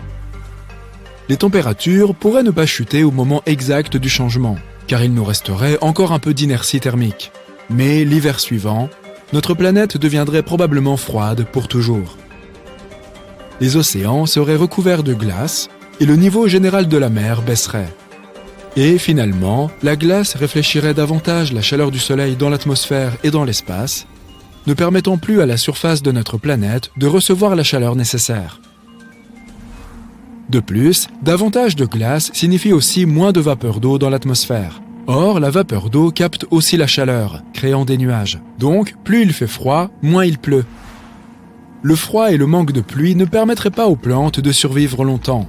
Les températures pourraient ne pas chuter au moment exact du changement, car il nous resterait encore un peu d'inertie thermique. Mais l'hiver suivant, notre planète deviendrait probablement froide pour toujours. Les océans seraient recouverts de glace et le niveau général de la mer baisserait. Et finalement, la glace réfléchirait davantage la chaleur du Soleil dans l'atmosphère et dans l'espace, ne permettant plus à la surface de notre planète de recevoir la chaleur nécessaire. De plus, davantage de glace signifie aussi moins de vapeur d'eau dans l'atmosphère. Or, la vapeur d'eau capte aussi la chaleur, créant des nuages. Donc, plus il fait froid, moins il pleut. Le froid et le manque de pluie ne permettraient pas aux plantes de survivre longtemps,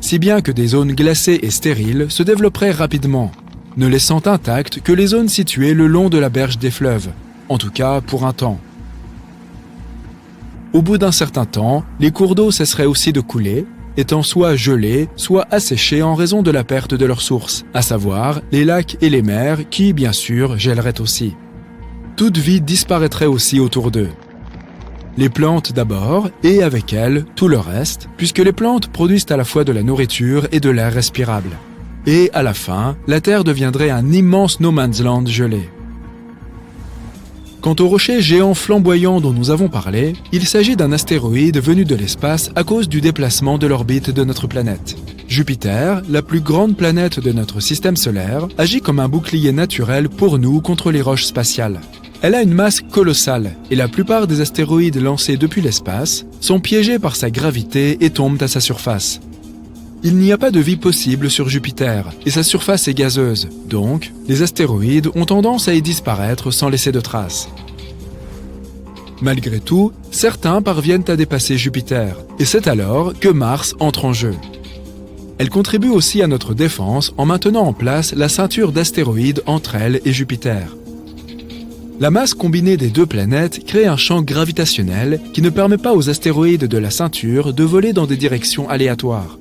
si bien que des zones glacées et stériles se développeraient rapidement, ne laissant intactes que les zones situées le long de la berge des fleuves, en tout cas pour un temps. Au bout d'un certain temps, les cours d'eau cesseraient aussi de couler, étant soit gelés, soit asséchés en raison de la perte de leur source, à savoir les lacs et les mers qui, bien sûr, gèleraient aussi. Toute vie disparaîtrait aussi autour d'eux. Les plantes d'abord, et avec elles, tout le reste, puisque les plantes produisent à la fois de la nourriture et de l'air respirable. Et à la fin, la Terre deviendrait un immense no man's land gelé. Quant au rocher géant flamboyant dont nous avons parlé, il s'agit d'un astéroïde venu de l'espace à cause du déplacement de l'orbite de notre planète. Jupiter, la plus grande planète de notre système solaire, agit comme un bouclier naturel pour nous contre les roches spatiales. Elle a une masse colossale et la plupart des astéroïdes lancés depuis l'espace sont piégés par sa gravité et tombent à sa surface. Il n'y a pas de vie possible sur Jupiter et sa surface est gazeuse, donc les astéroïdes ont tendance à y disparaître sans laisser de traces. Malgré tout, certains parviennent à dépasser Jupiter et c'est alors que Mars entre en jeu. Elle contribue aussi à notre défense en maintenant en place la ceinture d'astéroïdes entre elle et Jupiter. La masse combinée des deux planètes crée un champ gravitationnel qui ne permet pas aux astéroïdes de la ceinture de voler dans des directions aléatoires,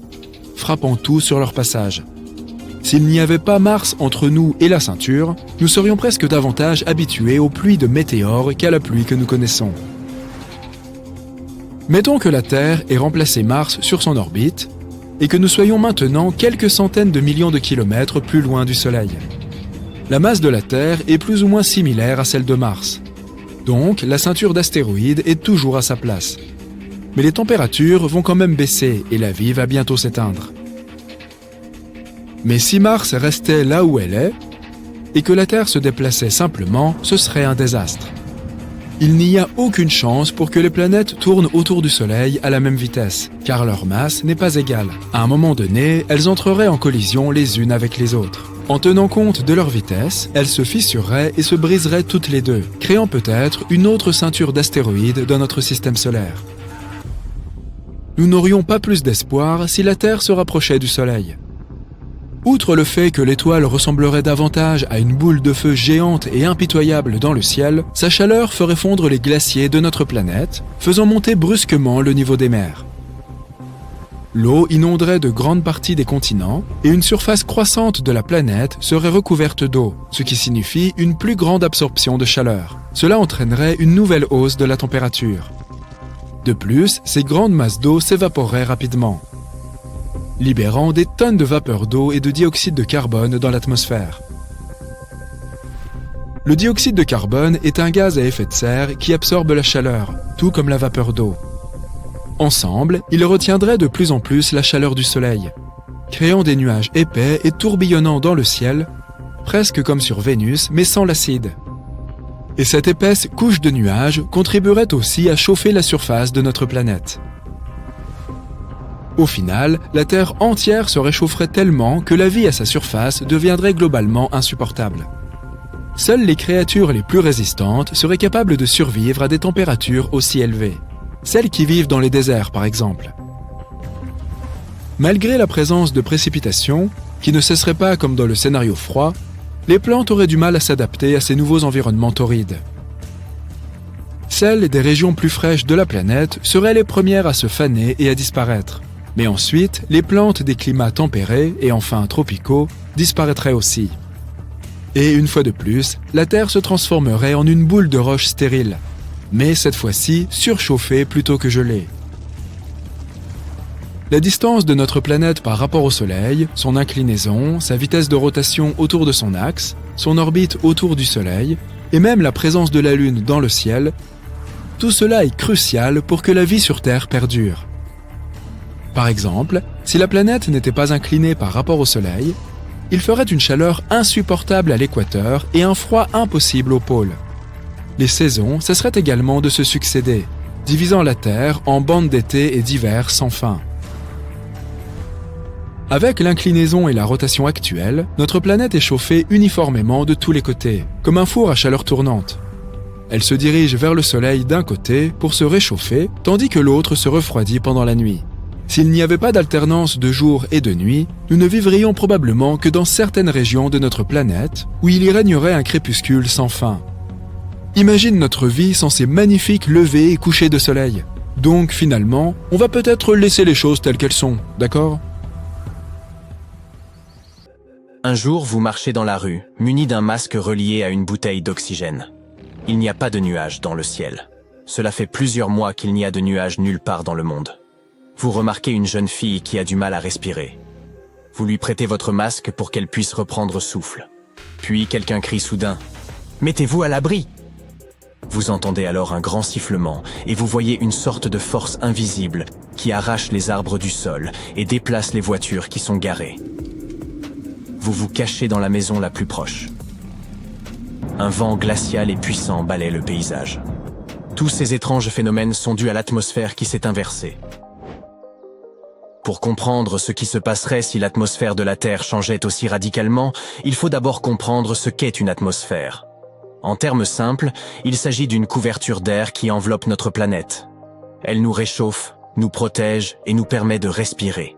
frappant tout sur leur passage. S'il n'y avait pas Mars entre nous et la ceinture, nous serions presque davantage habitués aux pluies de météores qu'à la pluie que nous connaissons. Mettons que la Terre ait remplacé Mars sur son orbite et que nous soyons maintenant quelques centaines de millions de kilomètres plus loin du Soleil. La masse de la Terre est plus ou moins similaire à celle de Mars. Donc, la ceinture d'astéroïdes est toujours à sa place. Mais les températures vont quand même baisser et la vie va bientôt s'éteindre. Mais si Mars restait là où elle est, et que la Terre se déplaçait simplement, ce serait un désastre. Il n'y a aucune chance pour que les planètes tournent autour du Soleil à la même vitesse, car leur masse n'est pas égale. À un moment donné, elles entreraient en collision les unes avec les autres. En tenant compte de leur vitesse, elles se fissureraient et se briseraient toutes les deux, créant peut-être une autre ceinture d'astéroïdes dans notre système solaire. Nous n'aurions pas plus d'espoir si la Terre se rapprochait du Soleil. Outre le fait que l'étoile ressemblerait davantage à une boule de feu géante et impitoyable dans le ciel, sa chaleur ferait fondre les glaciers de notre planète, faisant monter brusquement le niveau des mers. L'eau inonderait de grandes parties des continents et une surface croissante de la planète serait recouverte d'eau, ce qui signifie une plus grande absorption de chaleur. Cela entraînerait une nouvelle hausse de la température. De plus, ces grandes masses d'eau s'évaporeraient rapidement, libérant des tonnes de vapeur d'eau et de dioxyde de carbone dans l'atmosphère. Le dioxyde de carbone est un gaz à effet de serre qui absorbe la chaleur, tout comme la vapeur d'eau. Ensemble, ils retiendraient de plus en plus la chaleur du Soleil, créant des nuages épais et tourbillonnant dans le ciel, presque comme sur Vénus, mais sans l'acide. Et cette épaisse couche de nuages contribuerait aussi à chauffer la surface de notre planète. Au final, la Terre entière se réchaufferait tellement que la vie à sa surface deviendrait globalement insupportable. Seules les créatures les plus résistantes seraient capables de survivre à des températures aussi élevées. Celles qui vivent dans les déserts, par exemple. Malgré la présence de précipitations, qui ne cesseraient pas comme dans le scénario froid, les plantes auraient du mal à s'adapter à ces nouveaux environnements torrides. Celles des régions plus fraîches de la planète seraient les premières à se faner et à disparaître. Mais ensuite, les plantes des climats tempérés et enfin tropicaux disparaîtraient aussi. Et une fois de plus, la Terre se transformerait en une boule de roche stérile, mais cette fois-ci surchauffée plutôt que gelée. La distance de notre planète par rapport au Soleil, son inclinaison, sa vitesse de rotation autour de son axe, son orbite autour du Soleil, et même la présence de la Lune dans le ciel, tout cela est crucial pour que la vie sur Terre perdure. Par exemple, si la planète n'était pas inclinée par rapport au Soleil, il ferait une chaleur insupportable à l'équateur et un froid impossible au pôle. Les saisons cesseraient également de se succéder, divisant la Terre en bandes d'été et d'hiver sans fin. Avec l'inclinaison et la rotation actuelle, notre planète est chauffée uniformément de tous les côtés, comme un four à chaleur tournante. Elle se dirige vers le Soleil d'un côté pour se réchauffer, tandis que l'autre se refroidit pendant la nuit. S'il n'y avait pas d'alternance de jour et de nuit, nous ne vivrions probablement que dans certaines régions de notre planète où il y régnerait un crépuscule sans fin. Imagine notre vie sans ces magnifiques levées et couchers de soleil. Donc finalement, on va peut-être laisser les choses telles qu'elles sont, d'accord ? Un jour, vous marchez dans la rue, muni d'un masque relié à une bouteille d'oxygène. Il n'y a pas de nuages dans le ciel. Cela fait plusieurs mois qu'il n'y a de nuages nulle part dans le monde. Vous remarquez une jeune fille qui a du mal à respirer. Vous lui prêtez votre masque pour qu'elle puisse reprendre souffle. Puis quelqu'un crie soudain « Mettez-vous à l'abri !» Vous entendez alors un grand sifflement et vous voyez une sorte de force invisible qui arrache les arbres du sol et déplace les voitures qui sont garées. Vous vous cachez dans la maison la plus proche. Un vent glacial et puissant balaie le paysage. Tous ces étranges phénomènes sont dus à l'atmosphère qui s'est inversée. Pour comprendre ce qui se passerait si l'atmosphère de la Terre changeait aussi radicalement, il faut d'abord comprendre ce qu'est une atmosphère. En termes simples, il s'agit d'une couverture d'air qui enveloppe notre planète. Elle nous réchauffe, nous protège et nous permet de respirer.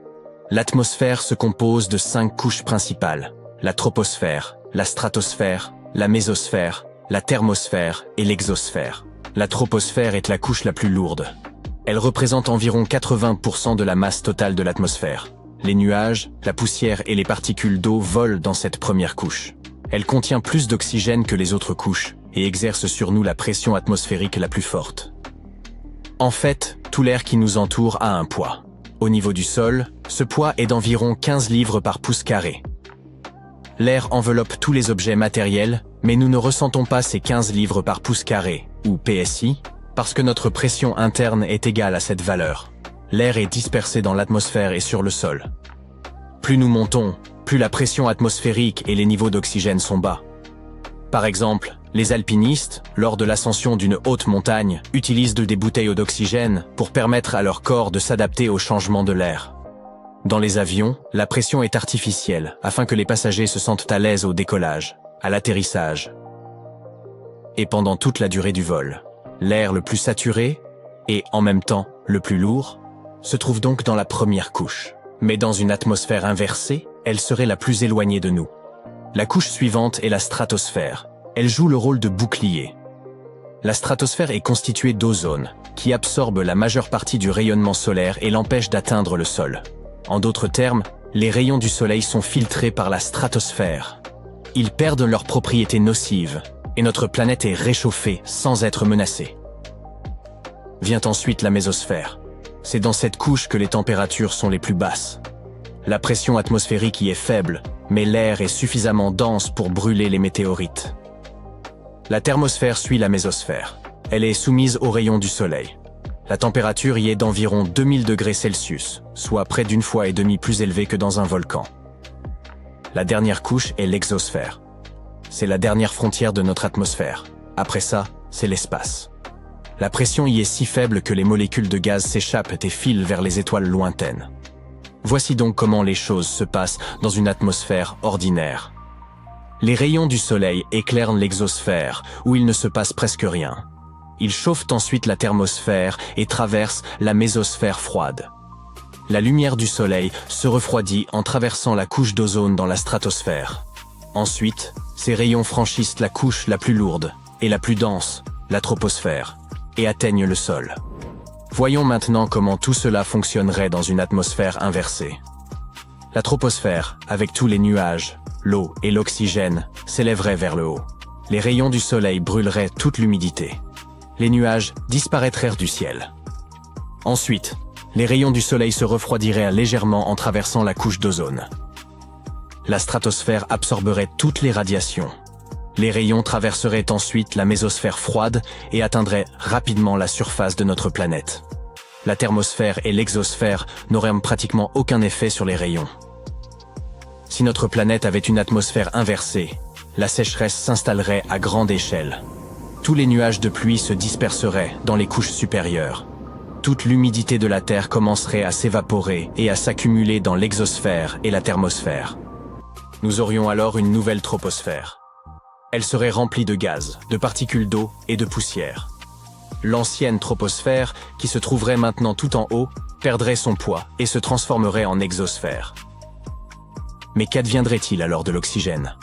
L'atmosphère se compose de 5 couches principales: la troposphère, la stratosphère, la mésosphère, la thermosphère et l'exosphère. La troposphère est la couche la plus lourde. Elle représente environ 80% de la masse totale de l'atmosphère. Les nuages, la poussière et les particules d'eau volent dans cette première couche. Elle contient plus d'oxygène que les autres couches et exerce sur nous la pression atmosphérique la plus forte. En fait, tout l'air qui nous entoure a un poids. Au niveau du sol, ce poids est d'environ 15 livres par pouce carré. L'air enveloppe tous les objets matériels, mais nous ne ressentons pas ces 15 livres par pouce carré, ou PSI, parce que notre pression interne est égale à cette valeur. L'air est dispersé dans l'atmosphère et sur le sol. Plus nous montons, plus la pression atmosphérique et les niveaux d'oxygène sont bas. Par exemple, les alpinistes, lors de l'ascension d'une haute montagne, utilisent des bouteilles d'oxygène pour permettre à leur corps de s'adapter au changement de l'air. Dans les avions, la pression est artificielle afin que les passagers se sentent à l'aise au décollage, à l'atterrissage et pendant toute la durée du vol. L'air le plus saturé, et en même temps le plus lourd, se trouve donc dans la première couche. Mais dans une atmosphère inversée, elle serait la plus éloignée de nous. La couche suivante est la stratosphère. Elle joue le rôle de bouclier. La stratosphère est constituée d'ozone, qui absorbe la majeure partie du rayonnement solaire et l'empêche d'atteindre le sol. En d'autres termes, les rayons du soleil sont filtrés par la stratosphère. Ils perdent leurs propriétés nocives, et notre planète est réchauffée sans être menacée. Vient ensuite la mésosphère. C'est dans cette couche que les températures sont les plus basses. La pression atmosphérique y est faible, mais l'air est suffisamment dense pour brûler les météorites. La thermosphère suit la mésosphère. Elle est soumise aux rayons du soleil. La température y est d'environ 2000 degrés Celsius, soit près d'une fois et demie plus élevée que dans un volcan. La dernière couche est l'exosphère. C'est la dernière frontière de notre atmosphère. Après ça, c'est l'espace. La pression y est si faible que les molécules de gaz s'échappent et filent vers les étoiles lointaines. Voici donc comment les choses se passent dans une atmosphère ordinaire. Les rayons du Soleil éclairent l'exosphère, où il ne se passe presque rien. Ils chauffent ensuite la thermosphère et traversent la mésosphère froide. La lumière du Soleil se refroidit en traversant la couche d'ozone dans la stratosphère. Ensuite, ces rayons franchissent la couche la plus lourde et la plus dense, la troposphère, et atteignent le sol. Voyons maintenant comment tout cela fonctionnerait dans une atmosphère inversée. La troposphère, avec tous les nuages, l'eau et l'oxygène, s'élèverait vers le haut. Les rayons du Soleil brûleraient toute l'humidité. Les nuages disparaîtraient du ciel. Ensuite, les rayons du Soleil se refroidiraient légèrement en traversant la couche d'ozone. La stratosphère absorberait toutes les radiations. Les rayons traverseraient ensuite la mésosphère froide et atteindraient rapidement la surface de notre planète. La thermosphère et l'exosphère n'auraient pratiquement aucun effet sur les rayons. Si notre planète avait une atmosphère inversée, la sécheresse s'installerait à grande échelle. Tous les nuages de pluie se disperseraient dans les couches supérieures. Toute l'humidité de la Terre commencerait à s'évaporer et à s'accumuler dans l'exosphère et la thermosphère. Nous aurions alors une nouvelle troposphère. Elle serait remplie de gaz, de particules d'eau et de poussière. L'ancienne troposphère, qui se trouverait maintenant tout en haut, perdrait son poids et se transformerait en exosphère. Mais qu'adviendrait-il alors de l'oxygène?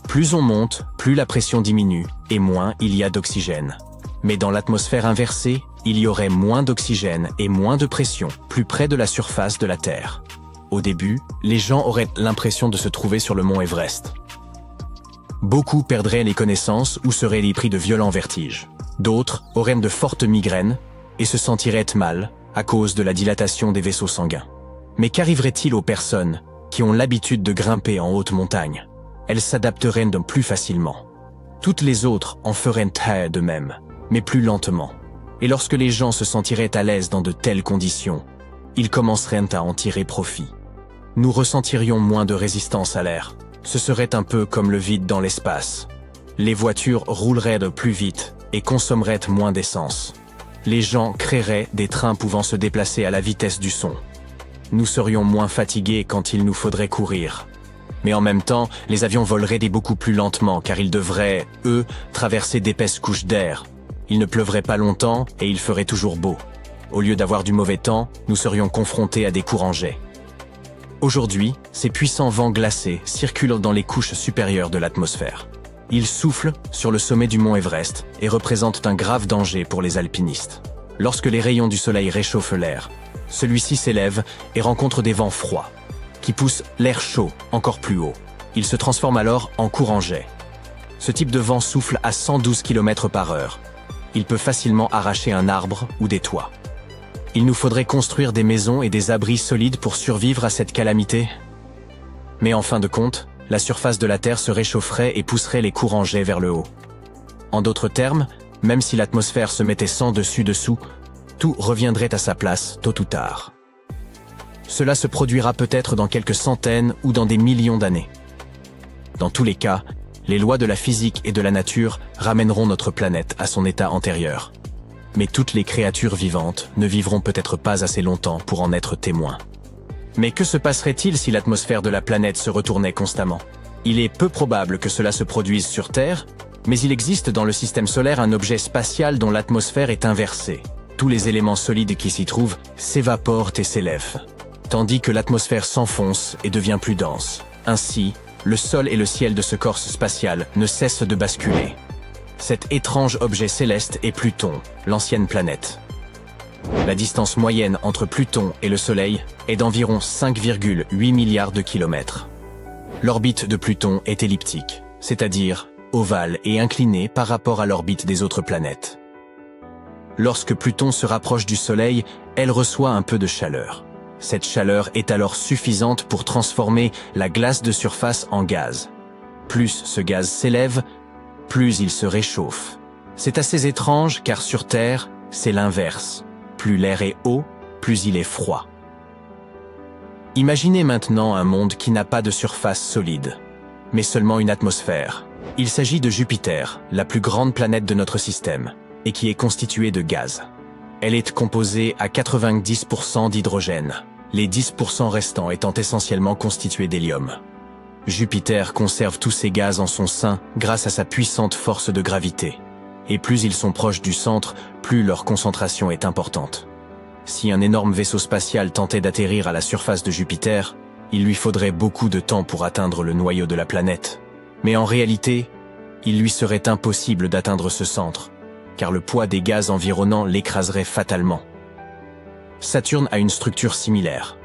Plus on monte, plus la pression diminue et moins il y a d'oxygène. Mais dans l'atmosphère inversée, il y aurait moins d'oxygène et moins de pression, plus près de la surface de la Terre. Au début, les gens auraient l'impression de se trouver sur le mont Everest. Beaucoup perdraient les connaissances ou seraient les pris de violents vertiges. D'autres auraient de fortes migraines et se sentiraient mal à cause de la dilatation des vaisseaux sanguins. Mais qu'arriverait-il aux personnes qui ont l'habitude de grimper en haute montagne? Elles s'adapteraient plus facilement. Toutes les autres en feraient de même, mais plus lentement. Et lorsque les gens se sentiraient à l'aise dans de telles conditions, ils commenceraient à en tirer profit. Nous ressentirions moins de résistance à l'air. Ce serait un peu comme le vide dans l'espace. Les voitures rouleraient de plus vite et consommeraient moins d'essence. Les gens créeraient des trains pouvant se déplacer à la vitesse du son. Nous serions moins fatigués quand il nous faudrait courir. Mais en même temps, les avions voleraient beaucoup plus lentement car ils devraient, eux, traverser d'épaisses couches d'air. Il ne pleuvrait pas longtemps et il ferait toujours beau. Au lieu d'avoir du mauvais temps, nous serions confrontés à des courants jets. Aujourd'hui, ces puissants vents glacés circulent dans les couches supérieures de l'atmosphère. Ils soufflent sur le sommet du mont Everest et représentent un grave danger pour les alpinistes. Lorsque les rayons du soleil réchauffent l'air, celui-ci s'élève et rencontre des vents froids, qui poussent l'air chaud encore plus haut. Il se transforme alors en courant jet. Ce type de vent souffle à 112 km/h. Il peut facilement arracher un arbre ou des toits. Il nous faudrait construire des maisons et des abris solides pour survivre à cette calamité. Mais en fin de compte, la surface de la Terre se réchaufferait et pousserait les courants jets vers le haut. En d'autres termes, même si l'atmosphère se mettait sans dessus-dessous, tout reviendrait à sa place tôt ou tard. Cela se produira peut-être dans quelques centaines ou dans des millions d'années. Dans tous les cas, les lois de la physique et de la nature ramèneront notre planète à son état antérieur. Mais toutes les créatures vivantes ne vivront peut-être pas assez longtemps pour en être témoins. Mais que se passerait-il si l'atmosphère de la planète se retournait constamment? Il est peu probable que cela se produise sur Terre, mais il existe dans le système solaire un objet spatial dont l'atmosphère est inversée. Tous les éléments solides qui s'y trouvent s'évaporent et s'élèvent, tandis que l'atmosphère s'enfonce et devient plus dense. Ainsi, le sol et le ciel de ce corps spatial ne cessent de basculer. Cet étrange objet céleste est Pluton, l'ancienne planète. La distance moyenne entre Pluton et le Soleil est d'environ 5,8 milliards de kilomètres. L'orbite de Pluton est elliptique, c'est-à-dire ovale et inclinée par rapport à l'orbite des autres planètes. Lorsque Pluton se rapproche du Soleil, elle reçoit un peu de chaleur. Cette chaleur est alors suffisante pour transformer la glace de surface en gaz. Plus ce gaz s'élève, plus il se réchauffe. C'est assez étrange car sur Terre, c'est l'inverse. Plus l'air est haut, plus il est froid. Imaginez maintenant un monde qui n'a pas de surface solide, mais seulement une atmosphère. Il s'agit de Jupiter, la plus grande planète de notre système, et qui est constituée de gaz. Elle est composée à 90% d'hydrogène, les 10% restants étant essentiellement constitués d'hélium. Jupiter conserve tous ces gaz en son sein grâce à sa puissante force de gravité. Et plus ils sont proches du centre, plus leur concentration est importante. Si un énorme vaisseau spatial tentait d'atterrir à la surface de Jupiter, il lui faudrait beaucoup de temps pour atteindre le noyau de la planète. Mais en réalité, il lui serait impossible d'atteindre ce centre, car le poids des gaz environnants l'écraserait fatalement. Saturne a une structure similaire.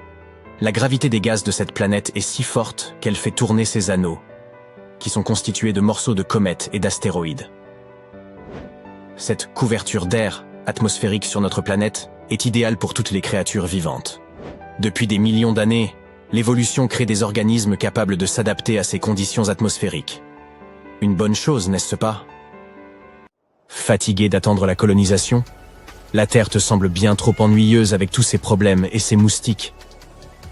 La gravité des gaz de cette planète est si forte qu'elle fait tourner ses anneaux, qui sont constitués de morceaux de comètes et d'astéroïdes. Cette couverture d'air atmosphérique sur notre planète est idéale pour toutes les créatures vivantes. Depuis des millions d'années, l'évolution crée des organismes capables de s'adapter à ces conditions atmosphériques. Une bonne chose, n'est-ce pas? Fatigué d'attendre la colonisation? La Terre te semble bien trop ennuyeuse avec tous ses problèmes et ses moustiques.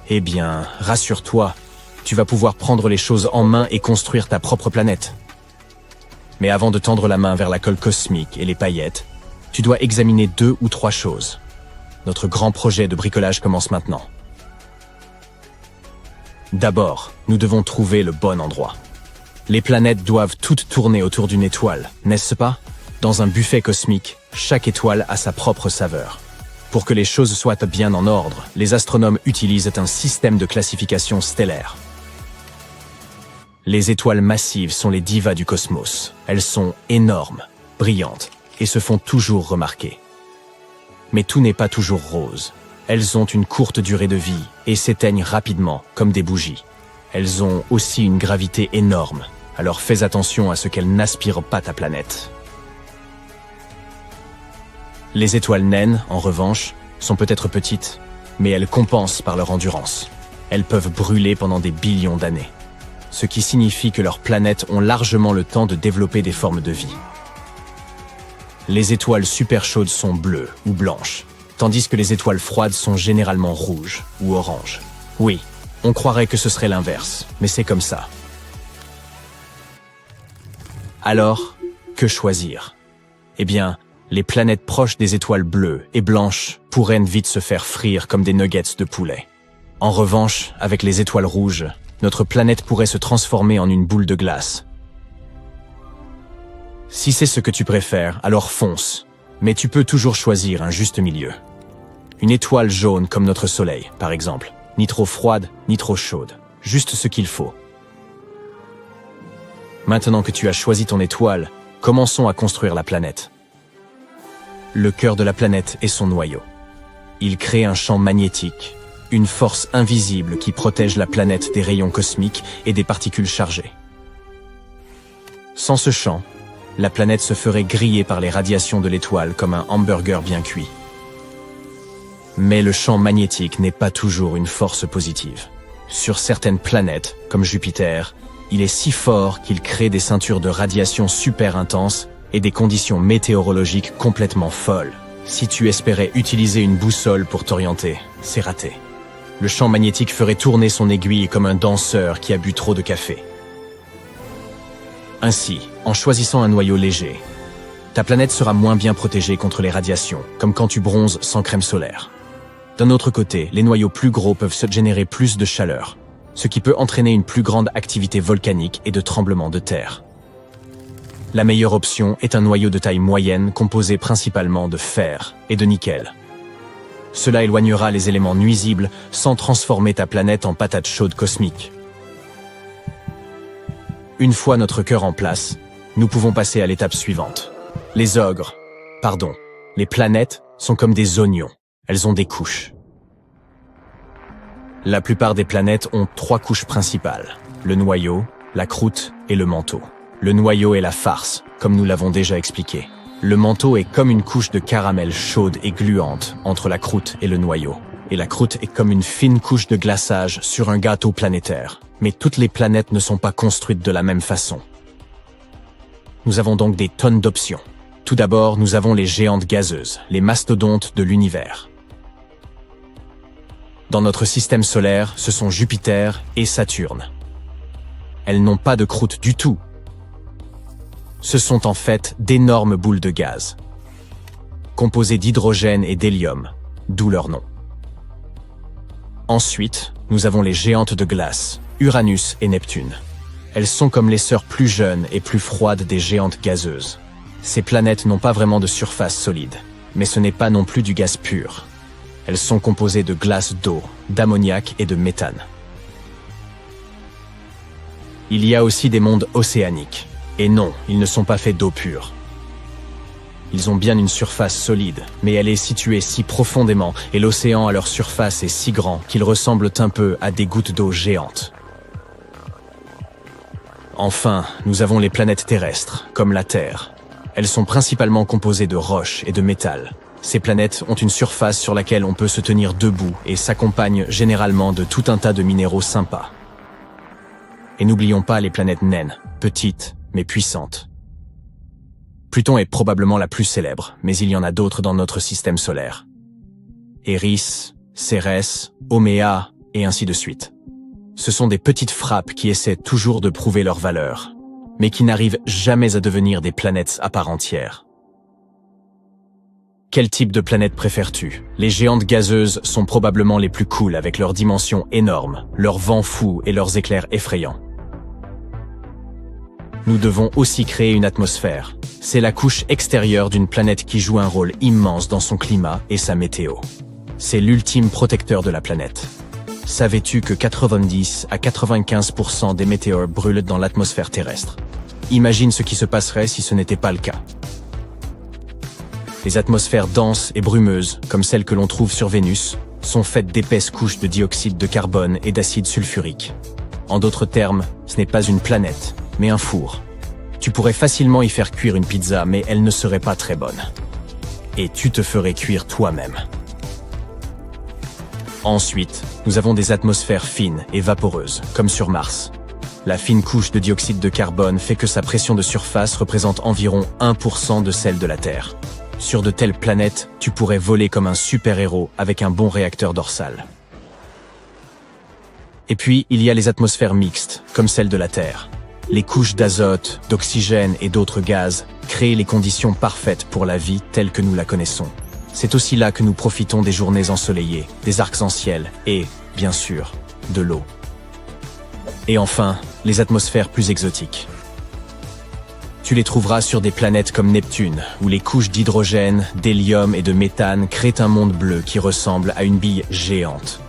Eh bien, rassure-toi, tu vas pouvoir prendre les choses en main et construire ta propre planète. Mais avant de tendre la main vers la colle cosmique et les paillettes, tu dois examiner 2 ou 3 choses. Notre grand projet de bricolage commence maintenant. D'abord, nous devons trouver le bon endroit. Les planètes doivent toutes tourner autour d'une étoile, n'est-ce pas? Dans un buffet cosmique, chaque étoile a sa propre saveur. Pour que les choses soient bien en ordre, les astronomes utilisent un système de classification stellaire. Les étoiles massives sont les divas du cosmos. Elles sont énormes, brillantes, et se font toujours remarquer. Mais tout n'est pas toujours rose. Elles ont une courte durée de vie et s'éteignent rapidement, comme des bougies. Elles ont aussi une gravité énorme, alors fais attention à ce qu'elles n'aspirent pas ta planète. Les étoiles naines, en revanche, sont peut-être petites, mais elles compensent par leur endurance. Elles peuvent brûler pendant des billions d'années, ce qui signifie que leurs planètes ont largement le temps de développer des formes de vie. Les étoiles super chaudes sont bleues ou blanches, tandis que les étoiles froides sont généralement rouges ou oranges. Oui, on croirait que ce serait l'inverse, mais c'est comme ça. Alors, que choisir? Eh bien, les planètes proches des étoiles bleues et blanches pourraient vite se faire frire comme des nuggets de poulet. En revanche, avec les étoiles rouges, notre planète pourrait se transformer en une boule de glace. Si c'est ce que tu préfères, alors fonce. Mais tu peux toujours choisir un juste milieu. Une étoile jaune comme notre Soleil, par exemple. Ni trop froide, ni trop chaude. Juste ce qu'il faut. Maintenant que tu as choisi ton étoile, commençons à construire la planète. Le cœur de la planète est son noyau. Il crée un champ magnétique, une force invisible qui protège la planète des rayons cosmiques et des particules chargées. Sans ce champ, la planète se ferait griller par les radiations de l'étoile comme un hamburger bien cuit. Mais le champ magnétique n'est pas toujours une force positive. Sur certaines planètes, comme Jupiter, il est si fort qu'il crée des ceintures de radiation super intenses et des conditions météorologiques complètement folles. Si tu espérais utiliser une boussole pour t'orienter, c'est raté. Le champ magnétique ferait tourner son aiguille comme un danseur qui a bu trop de café. Ainsi, en choisissant un noyau léger, ta planète sera moins bien protégée contre les radiations, comme quand tu bronzes sans crème solaire. D'un autre côté, les noyaux plus gros peuvent se générer plus de chaleur, ce qui peut entraîner une plus grande activité volcanique et de tremblements de terre. La meilleure option est un noyau de taille moyenne composé principalement de fer et de nickel. Cela éloignera les éléments nuisibles sans transformer ta planète en patate chaude cosmique. Une fois notre cœur en place, nous pouvons passer à l'étape suivante. Les planètes sont comme des oignons. Elles ont des couches. La plupart des planètes ont 3 couches principales, le noyau, la croûte et le manteau. Le noyau est la farce, comme nous l'avons déjà expliqué. Le manteau est comme une couche de caramel chaude et gluante entre la croûte et le noyau. Et la croûte est comme une fine couche de glaçage sur un gâteau planétaire. Mais toutes les planètes ne sont pas construites de la même façon. Nous avons donc des tonnes d'options. Tout d'abord, nous avons les géantes gazeuses, les mastodontes de l'univers. Dans notre système solaire, ce sont Jupiter et Saturne. Elles n'ont pas de croûte du tout. Ce sont en fait d'énormes boules de gaz, composées d'hydrogène et d'hélium, d'où leur nom. Ensuite, nous avons les géantes de glace, Uranus et Neptune. Elles sont comme les sœurs plus jeunes et plus froides des géantes gazeuses. Ces planètes n'ont pas vraiment de surface solide, mais ce n'est pas non plus du gaz pur. Elles sont composées de glace d'eau, d'ammoniac et de méthane. Il y a aussi des mondes océaniques. Et non, ils ne sont pas faits d'eau pure. Ils ont bien une surface solide, mais elle est située si profondément et l'océan à leur surface est si grand qu'ils ressemblent un peu à des gouttes d'eau géantes. Enfin, nous avons les planètes terrestres, comme la Terre. Elles sont principalement composées de roches et de métal. Ces planètes ont une surface sur laquelle on peut se tenir debout et s'accompagnent généralement de tout un tas de minéraux sympas. Et n'oublions pas les planètes naines, petites mais puissantes. Pluton est probablement la plus célèbre, mais il y en a d'autres dans notre système solaire. Eris, Cérès, Oméa, et ainsi de suite. Ce sont des petites frappes qui essaient toujours de prouver leur valeur, mais qui n'arrivent jamais à devenir des planètes à part entière. Quel type de planète préfères-tu? Les géantes gazeuses sont probablement les plus cool avec leurs dimensions énormes, leurs vents fous et leurs éclairs effrayants. Nous devons aussi créer une atmosphère. C'est la couche extérieure d'une planète qui joue un rôle immense dans son climat et sa météo. C'est l'ultime protecteur de la planète. Savais-tu que 90 à 95% des météores brûlent dans l'atmosphère terrestre? Imagine ce qui se passerait si ce n'était pas le cas. Les atmosphères denses et brumeuses, comme celles que l'on trouve sur Vénus, sont faites d'épaisses couches de dioxyde de carbone et d'acide sulfurique. En d'autres termes, ce n'est pas une planète, mais un four. Tu pourrais facilement y faire cuire une pizza, mais elle ne serait pas très bonne. Et tu te ferais cuire toi-même. Ensuite, nous avons des atmosphères fines et vaporeuses, comme sur Mars. La fine couche de dioxyde de carbone fait que sa pression de surface représente environ 1% de celle de la Terre. Sur de telles planètes, tu pourrais voler comme un super-héros avec un bon réacteur dorsal. Et puis, il y a les atmosphères mixtes, comme celle de la Terre. Les couches d'azote, d'oxygène et d'autres gaz créent les conditions parfaites pour la vie telle que nous la connaissons. C'est aussi là que nous profitons des journées ensoleillées, des arcs-en-ciel et, bien sûr, de l'eau. Et enfin, les atmosphères plus exotiques. Tu les trouveras sur des planètes comme Neptune, où les couches d'hydrogène, d'hélium et de méthane créent un monde bleu qui ressemble à une bille géante.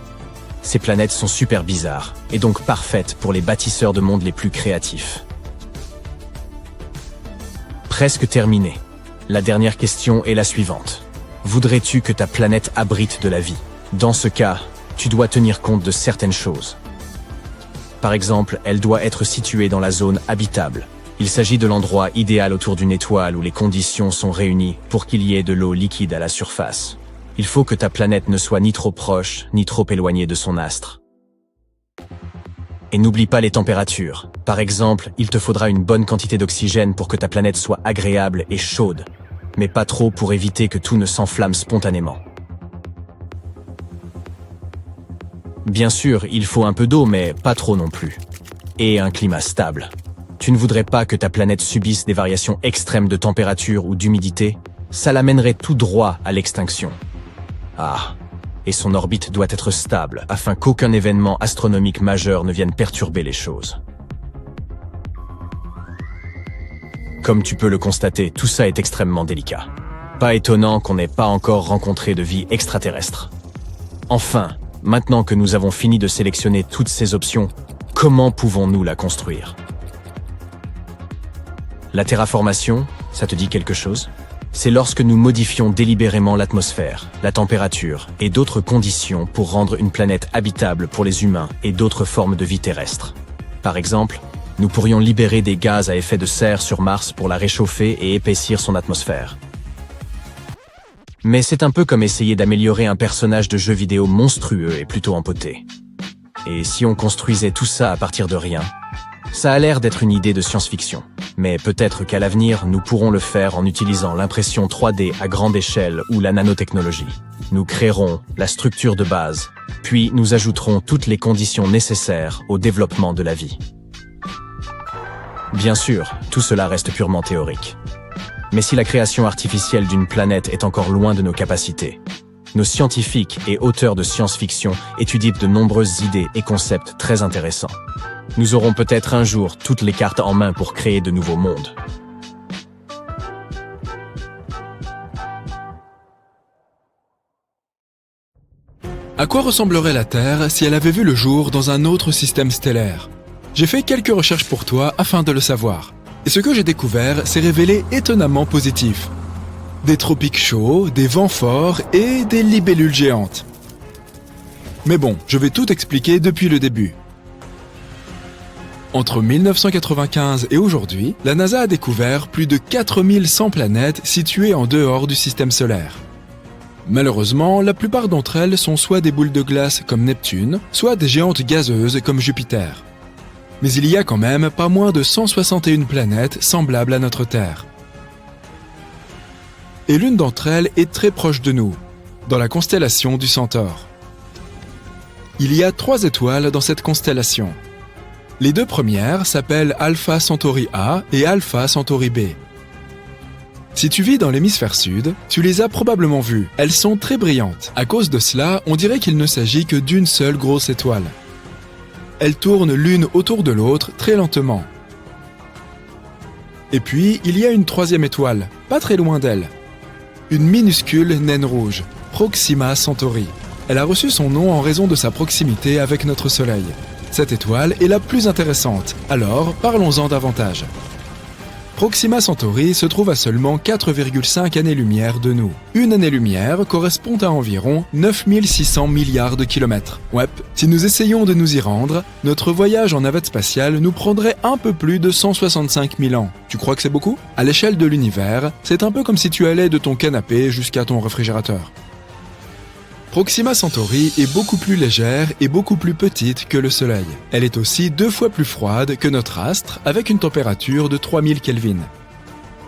Ces planètes sont super bizarres, et donc parfaites pour les bâtisseurs de mondes les plus créatifs. Presque terminé. La dernière question est la suivante. Voudrais-tu que ta planète abrite de la vie? Dans ce cas, tu dois tenir compte de certaines choses. Par exemple, elle doit être située dans la zone habitable. Il s'agit de l'endroit idéal autour d'une étoile où les conditions sont réunies pour qu'il y ait de l'eau liquide à la surface. Il faut que ta planète ne soit ni trop proche, ni trop éloignée de son astre. Et n'oublie pas les températures. Par exemple, il te faudra une bonne quantité d'oxygène pour que ta planète soit agréable et chaude, mais pas trop pour éviter que tout ne s'enflamme spontanément. Bien sûr, il faut un peu d'eau, mais pas trop non plus. Et un climat stable. Tu ne voudrais pas que ta planète subisse des variations extrêmes de température ou d'humidité? Ça l'amènerait tout droit à l'extinction. Ah, et son orbite doit être stable afin qu'aucun événement astronomique majeur ne vienne perturber les choses. Comme tu peux le constater, tout ça est extrêmement délicat. Pas étonnant qu'on n'ait pas encore rencontré de vie extraterrestre. Enfin, maintenant que nous avons fini de sélectionner toutes ces options, comment pouvons-nous la construire? La terraformation, ça te dit quelque chose? C'est lorsque nous modifions délibérément l'atmosphère, la température et d'autres conditions pour rendre une planète habitable pour les humains et d'autres formes de vie terrestre. Par exemple, nous pourrions libérer des gaz à effet de serre sur Mars pour la réchauffer et épaissir son atmosphère. Mais c'est un peu comme essayer d'améliorer un personnage de jeu vidéo monstrueux et plutôt empoté. Et si on construisait tout ça à partir de rien? Ça a l'air d'être une idée de science-fiction, mais peut-être qu'à l'avenir, nous pourrons le faire en utilisant l'impression 3D à grande échelle ou la nanotechnologie. Nous créerons la structure de base, puis nous ajouterons toutes les conditions nécessaires au développement de la vie. Bien sûr, tout cela reste purement théorique. Mais si la création artificielle d'une planète est encore loin de nos capacités, nos scientifiques et auteurs de science-fiction étudient de nombreuses idées et concepts très intéressants. Nous aurons peut-être un jour toutes les cartes en main pour créer de nouveaux mondes. À quoi ressemblerait la Terre si elle avait vu le jour dans un autre système stellaire? J'ai fait quelques recherches pour toi afin de le savoir. Et ce que j'ai découvert s'est révélé étonnamment positif. Des tropiques chauds, des vents forts et des libellules géantes. Mais bon, je vais tout expliquer depuis le début. Entre 1995 et aujourd'hui, la NASA a découvert plus de 4100 planètes situées en dehors du système solaire. Malheureusement, la plupart d'entre elles sont soit des boules de glace comme Neptune, soit des géantes gazeuses comme Jupiter. Mais il y a quand même pas moins de 161 planètes semblables à notre Terre. Et l'une d'entre elles est très proche de nous, dans la constellation du Centaure. Il y a 3 étoiles dans cette constellation. Les 2 premières s'appellent Alpha Centauri A et Alpha Centauri B. Si tu vis dans l'hémisphère sud, tu les as probablement vues. Elles sont très brillantes. À cause de cela, on dirait qu'il ne s'agit que d'une seule grosse étoile. Elles tournent l'une autour de l'autre très lentement. Et puis, il y a une 3e étoile, pas très loin d'elle. Une minuscule naine rouge, Proxima Centauri. Elle a reçu son nom en raison de sa proximité avec notre Soleil. Cette étoile est la plus intéressante, alors parlons-en davantage. Proxima Centauri se trouve à seulement 4,5 années-lumière de nous. Une année-lumière correspond à environ 9600 milliards de kilomètres. Ouais, si nous essayons de nous y rendre, notre voyage en navette spatiale nous prendrait un peu plus de 165 000 ans. Tu crois que c'est beaucoup? À l'échelle de l'univers, c'est un peu comme si tu allais de ton canapé jusqu'à ton réfrigérateur. Proxima Centauri est beaucoup plus légère et beaucoup plus petite que le Soleil. Elle est aussi 2 fois plus froide que notre astre avec une température de 3000 Kelvin.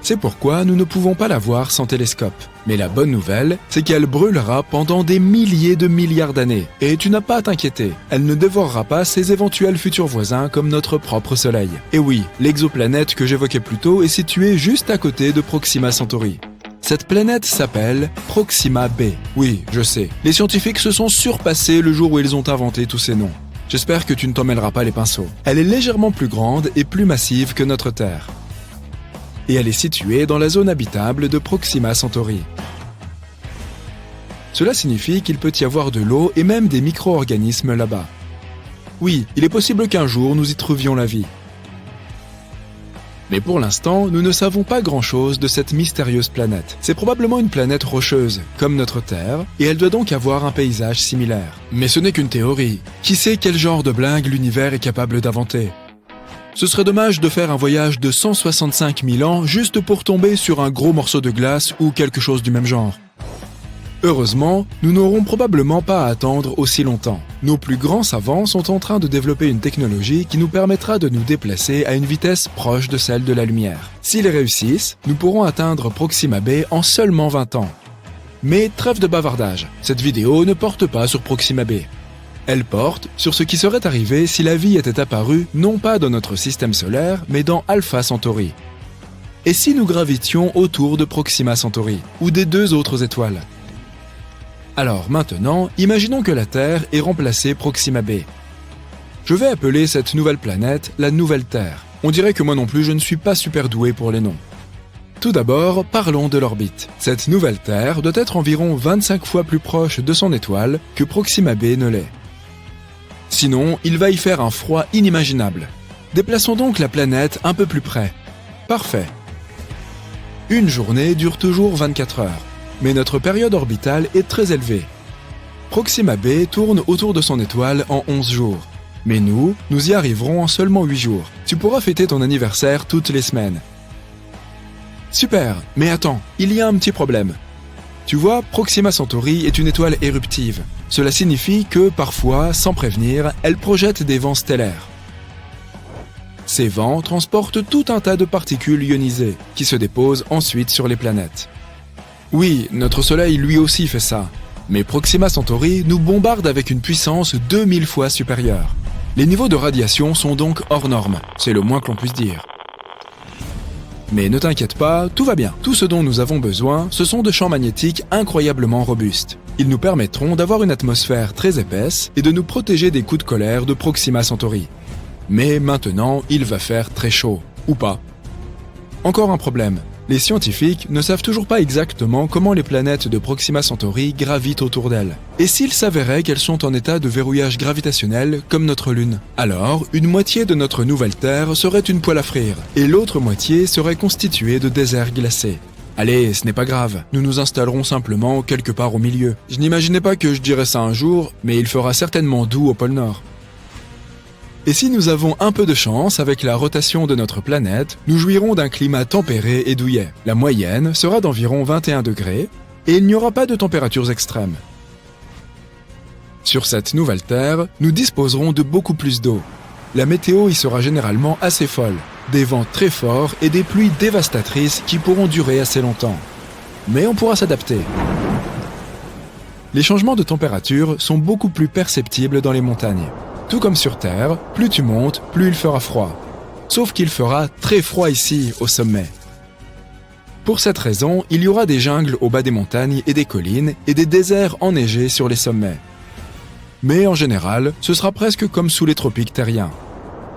C'est pourquoi nous ne pouvons pas la voir sans télescope. Mais la bonne nouvelle, c'est qu'elle brûlera pendant des milliers de milliards d'années. Et tu n'as pas à t'inquiéter, elle ne dévorera pas ses éventuels futurs voisins comme notre propre Soleil. Et oui, l'exoplanète que j'évoquais plus tôt est située juste à côté de Proxima Centauri. Cette planète s'appelle Proxima b. Oui, je sais, les scientifiques se sont surpassés le jour où ils ont inventé tous ces noms. J'espère que tu ne t'en mêleras pas les pinceaux. Elle est légèrement plus grande et plus massive que notre Terre. Et elle est située dans la zone habitable de Proxima Centauri. Cela signifie qu'il peut y avoir de l'eau et même des micro-organismes là-bas. Oui, il est possible qu'un jour nous y trouvions la vie. Mais pour l'instant, nous ne savons pas grand-chose de cette mystérieuse planète. C'est probablement une planète rocheuse, comme notre Terre, et elle doit donc avoir un paysage similaire. Mais ce n'est qu'une théorie. Qui sait quel genre de blingue l'univers est capable d'inventer? Ce serait dommage de faire un voyage de 165 000 ans juste pour tomber sur un gros morceau de glace ou quelque chose du même genre. Heureusement, nous n'aurons probablement pas à attendre aussi longtemps. Nos plus grands savants sont en train de développer une technologie qui nous permettra de nous déplacer à une vitesse proche de celle de la lumière. S'ils réussissent, nous pourrons atteindre Proxima b en seulement 20 ans. Mais trêve de bavardage, cette vidéo ne porte pas sur Proxima b. Elle porte sur ce qui serait arrivé si la vie était apparue non pas dans notre système solaire, mais dans Alpha Centauri. Et si nous gravitions autour de Proxima Centauri, ou des 2 autres étoiles? Alors maintenant, imaginons que la Terre ait remplacé Proxima b. Je vais appeler cette nouvelle planète la Nouvelle Terre. On dirait que moi non plus je ne suis pas super doué pour les noms. Tout d'abord, parlons de l'orbite. Cette nouvelle Terre doit être environ 25 fois plus proche de son étoile que Proxima b ne l'est. Sinon, il va y faire un froid inimaginable. Déplaçons donc la planète un peu plus près. Parfait. Une journée dure toujours 24 heures. Mais notre période orbitale est très élevée. Proxima b tourne autour de son étoile en 11 jours. Mais nous y arriverons en seulement 8 jours. Tu pourras fêter ton anniversaire toutes les semaines. Super, mais attends, il y a un petit problème. Tu vois, Proxima Centauri est une étoile éruptive. Cela signifie que, parfois, sans prévenir, elle projette des vents stellaires. Ces vents transportent tout un tas de particules ionisées, qui se déposent ensuite sur les planètes. Oui, notre Soleil lui aussi fait ça. Mais Proxima Centauri nous bombarde avec une puissance 2000 fois supérieure. Les niveaux de radiation sont donc hors normes, c'est le moins que l'on puisse dire. Mais ne t'inquiète pas, tout va bien. Tout ce dont nous avons besoin, ce sont de champs magnétiques incroyablement robustes. Ils nous permettront d'avoir une atmosphère très épaisse et de nous protéger des coups de colère de Proxima Centauri. Mais maintenant, il va faire très chaud. Ou pas. Encore un problème. Les scientifiques ne savent toujours pas exactement comment les planètes de Proxima Centauri gravitent autour d'elles. Et s'il s'avérait qu'elles sont en état de verrouillage gravitationnel comme notre Lune? Alors, une moitié de notre nouvelle Terre serait une poêle à frire, et l'autre moitié serait constituée de déserts glacés. Allez, ce n'est pas grave, nous nous installerons simplement quelque part au milieu. Je n'imaginais pas que je dirais ça un jour, mais il fera certainement doux au pôle Nord. Et si nous avons un peu de chance avec la rotation de notre planète, nous jouirons d'un climat tempéré et douillet. La moyenne sera d'environ 21 degrés et il n'y aura pas de températures extrêmes. Sur cette nouvelle Terre, nous disposerons de beaucoup plus d'eau. La météo y sera généralement assez folle, des vents très forts et des pluies dévastatrices qui pourront durer assez longtemps. Mais on pourra s'adapter. Les changements de température sont beaucoup plus perceptibles dans les montagnes. Tout comme sur Terre, plus tu montes, plus il fera froid. Sauf qu'il fera très froid ici, au sommet. Pour cette raison, il y aura des jungles au bas des montagnes et des collines et des déserts enneigés sur les sommets. Mais en général, ce sera presque comme sous les tropiques terriens.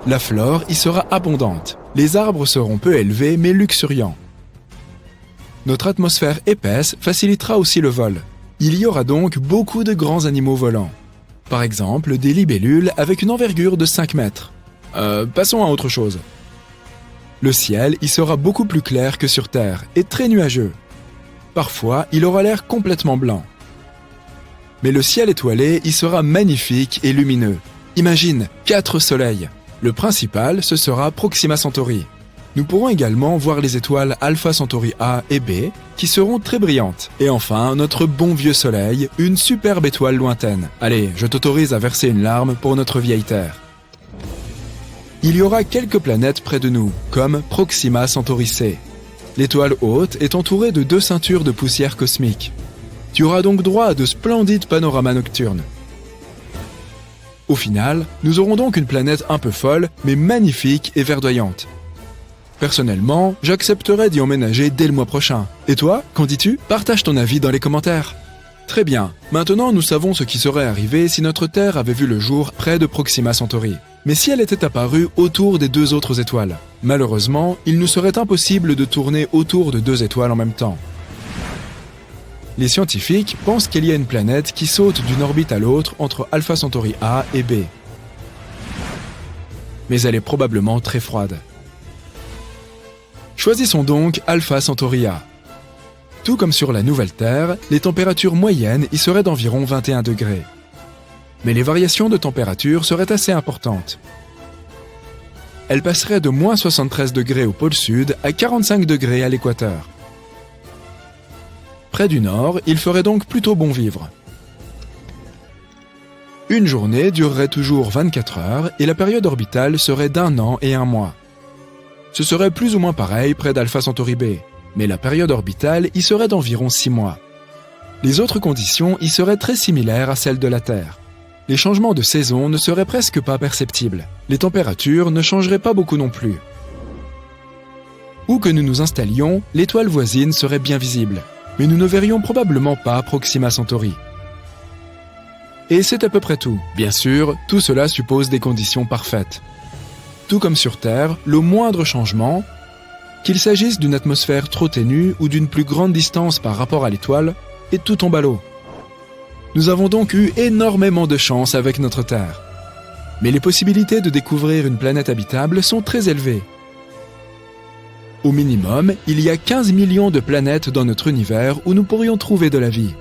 La flore y sera abondante. Les arbres seront peu élevés mais luxuriants. Notre atmosphère épaisse facilitera aussi le vol. Il y aura donc beaucoup de grands animaux volants. Par exemple, des libellules avec une envergure de 5 mètres. Passons à autre chose. Le ciel y sera beaucoup plus clair que sur Terre et très nuageux. Parfois, il aura l'air complètement blanc. Mais le ciel étoilé y sera magnifique et lumineux. Imagine, 4 soleils. Le principal, ce sera Proxima Centauri. Nous pourrons également voir les étoiles Alpha Centauri A et B, qui seront très brillantes. Et enfin, notre bon vieux Soleil, une superbe étoile lointaine. Allez, je t'autorise à verser une larme pour notre vieille Terre. Il y aura quelques planètes près de nous, comme Proxima Centauri C. L'étoile haute est entourée de 2 ceintures de poussière cosmique. Tu auras donc droit à de splendides panoramas nocturnes. Au final, nous aurons donc une planète un peu folle, mais magnifique et verdoyante. Personnellement, j'accepterais d'y emménager dès le mois prochain. Et toi, qu'en dis-tu? Partage ton avis dans les commentaires. Très bien, maintenant nous savons ce qui serait arrivé si notre Terre avait vu le jour près de Proxima Centauri. Mais si elle était apparue autour des 2 autres étoiles? Malheureusement, il nous serait impossible de tourner autour de 2 étoiles en même temps. Les scientifiques pensent qu'il y a une planète qui saute d'une orbite à l'autre entre Alpha Centauri A et B. Mais elle est probablement très froide. Choisissons donc Alpha Centauri A. Tout comme sur la nouvelle Terre, les températures moyennes y seraient d'environ 21 degrés. Mais les variations de température seraient assez importantes. Elles passeraient de moins 73 degrés au pôle sud à 45 degrés à l'équateur. Près du nord, il ferait donc plutôt bon vivre. Une journée durerait toujours 24 heures et la période orbitale serait d'1 an et 1 mois. Ce serait plus ou moins pareil près d'Alpha Centauri B, mais la période orbitale y serait d'environ 6 mois. Les autres conditions y seraient très similaires à celles de la Terre. Les changements de saison ne seraient presque pas perceptibles. Les températures ne changeraient pas beaucoup non plus. Où que nous nous installions, l'étoile voisine serait bien visible, mais nous ne verrions probablement pas Proxima Centauri. Et c'est à peu près tout. Bien sûr, tout cela suppose des conditions parfaites. Tout comme sur Terre, le moindre changement, qu'il s'agisse d'une atmosphère trop ténue ou d'une plus grande distance par rapport à l'étoile, et tout tombe à l'eau. Nous avons donc eu énormément de chance avec notre Terre. Mais les possibilités de découvrir une planète habitable sont très élevées. Au minimum, il y a 15 millions de planètes dans notre univers où nous pourrions trouver de la vie.